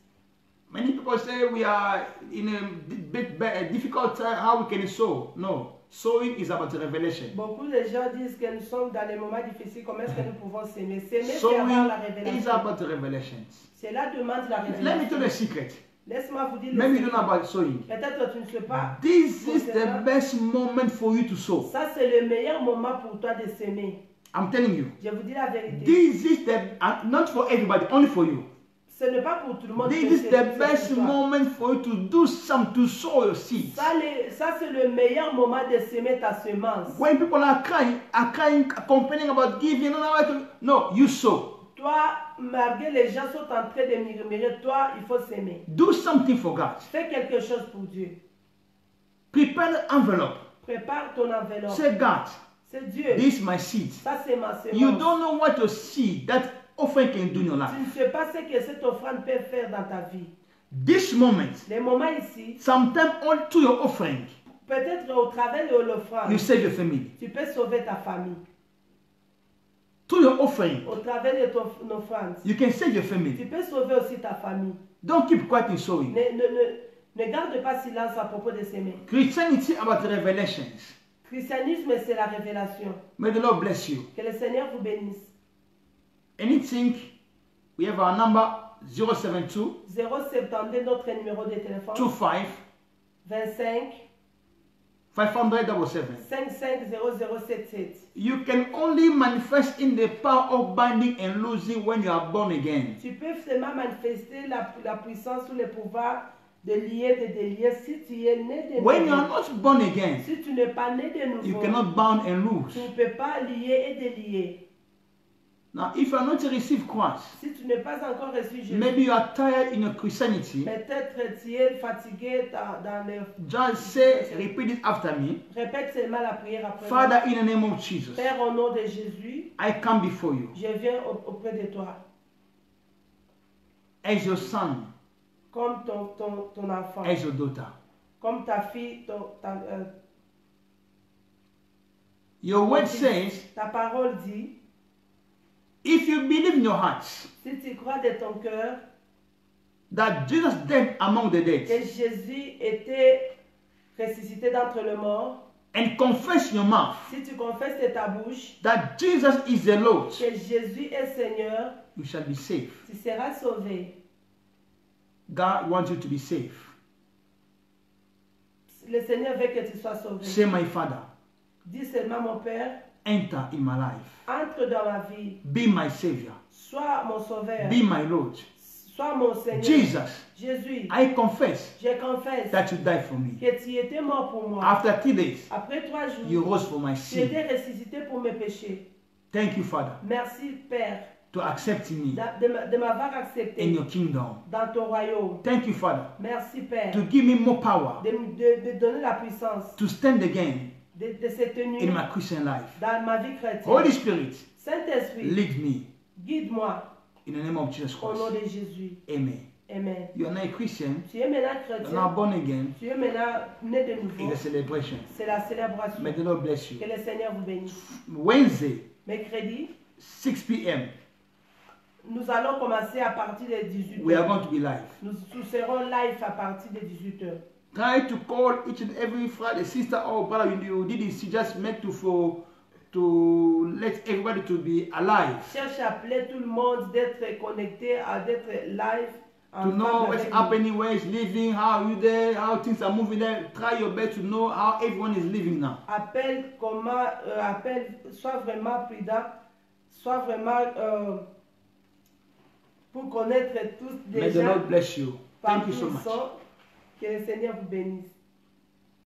Many people say we are in a difficult time, how we can sow. No, sowing is about revelation. Beaucoup de gens disent que nous sommes dans des moments difficiles. Comment est-ce que nous pouvons s'aimer? S'aimer, c'est avoir la Sowing is révélation. about revelations. Cela demande la Let me révélation. tell you a secret. Laisse-moi vous dire Maybe you le don't know secret. about sowing. Peut-être tu ne sais pas. This is the best moment for you to sow. Ça, c'est le meilleur moment pour toi de s'aimer. I'm telling you. Je vous dis la vérité. This is not for everybody, only for you. Ce n'est pas pour tout le monde. This que is c'est- the c'est best pour toi. moment for you to do something, to sow your seeds. Ça, c'est le meilleur moment de s'aimer ta semence. When people are crying, complaining about giving, no, you sow. Toi, malgré les gens sont en train de murmurer, toi, il faut s'aimer. Do something for God. Fais quelque chose pour Dieu. Prepare an envelope. Prépare ton enveloppe. Say, God, C'est Dieu. this is my seed. Ça, c'est ma semence. You don't know what your seed, that offering can do in your Tu life. ne sais pas ce que cette offrande peut faire dans ta vie. This moment, Les moments ici, sometimes all to your offering, peut-être au travers de l'offrande, you save your family. tu peux sauver ta famille. To your offering, Au travers de ton offrande, you can save your tu family. peux sauver aussi ta famille. Don't keep quiet in sowing. Ne garde pas silence à propos de s'aimer. Christianity about revelations. Christianisme, c'est la révélation. May the Lord bless you. Que le Seigneur vous bénisse. Anything, we have our number 072 072, notre numéro de téléphone. 25 25 500 550077. You can only manifest in the power of binding and losing when you are born again. Tu peux seulement manifester la puissance ou le pouvoir de lier, de délier si tu es né de When you nouveau. are not born again, Si tu n'es pas né de nouveau, you cannot bound and tu lose. ne peux pas lier et délier. Now, if you are not received Christ, Si tu n'es pas encore reçu Jésus, maybe you are tired in your Christianity. peut-être tu es fatigué dans le... Just say, repeat it after me. Répète seulement la prière après. Father, in the name of Jesus, Père, au nom de Jésus, I come before you je viens auprès de toi as your son, comme ton enfant, as your daughter. comme ta fille, Your word says, ta parole dit, if you believe in your heart si tu crois de ton cœur that Jesus died among the que dead Jésus était ressuscité d'entre les morts, and confess in your mouth si tu confesses de ta bouche that Jesus is the Lord, que Jésus est Seigneur, you shall be saved. tu seras sauvé. God wants you to be saved. Le Seigneur veut que tu sois sauvé. Say, my Father, Dis seulement, mon Père, enter in my life. entre dans ma vie, Be my Savior. sois mon sauveur, Be my Lord. sois mon Seigneur. Jesus, Jésus, I confess je confesse that you died for me. que tu étais mort pour moi. After 3 days, Après 3 you jours, rose for my tu sin. étais ressuscité pour mes péchés. Thank you, Father, Merci, Père, to accept me de m'avoir in accepté your kingdom. dans ton royaume. Thank you, Father, Merci, Père, to give me more power de donner la puissance to stand again de se tenir in my Christian life. dans ma vie chrétienne. Holy Spirit, Saint-Esprit, lead me guide-moi in the name of Jesus au nom Christ. de Jésus. Amen. Amen. You are not a Christian, Tu es maintenant you are chrétien, not born again. tu es maintenant né de nouveau. It's a celebration. C'est la célébration. May the Lord bless you. Que le Seigneur vous bénisse. Wednesday, Mercredi, 6 p.m. Nous allons commencer à partir de 18h. We are going to be live. Nous serons live à partir de 18h. Try to call each and every Friday, sister or brother. You did this just meant to let everybody to be alive. Cherche à appeler tout le monde d'être connecté, d'être live. To know what's happening, where it's living, how you there, how things are moving there. Try your best to know how everyone is living now. Appelle comment, sois vraiment prudent, sois vraiment pour connaître tous des gens. May the Lord bless you. Thank you so much. Que le Seigneur vous bénisse.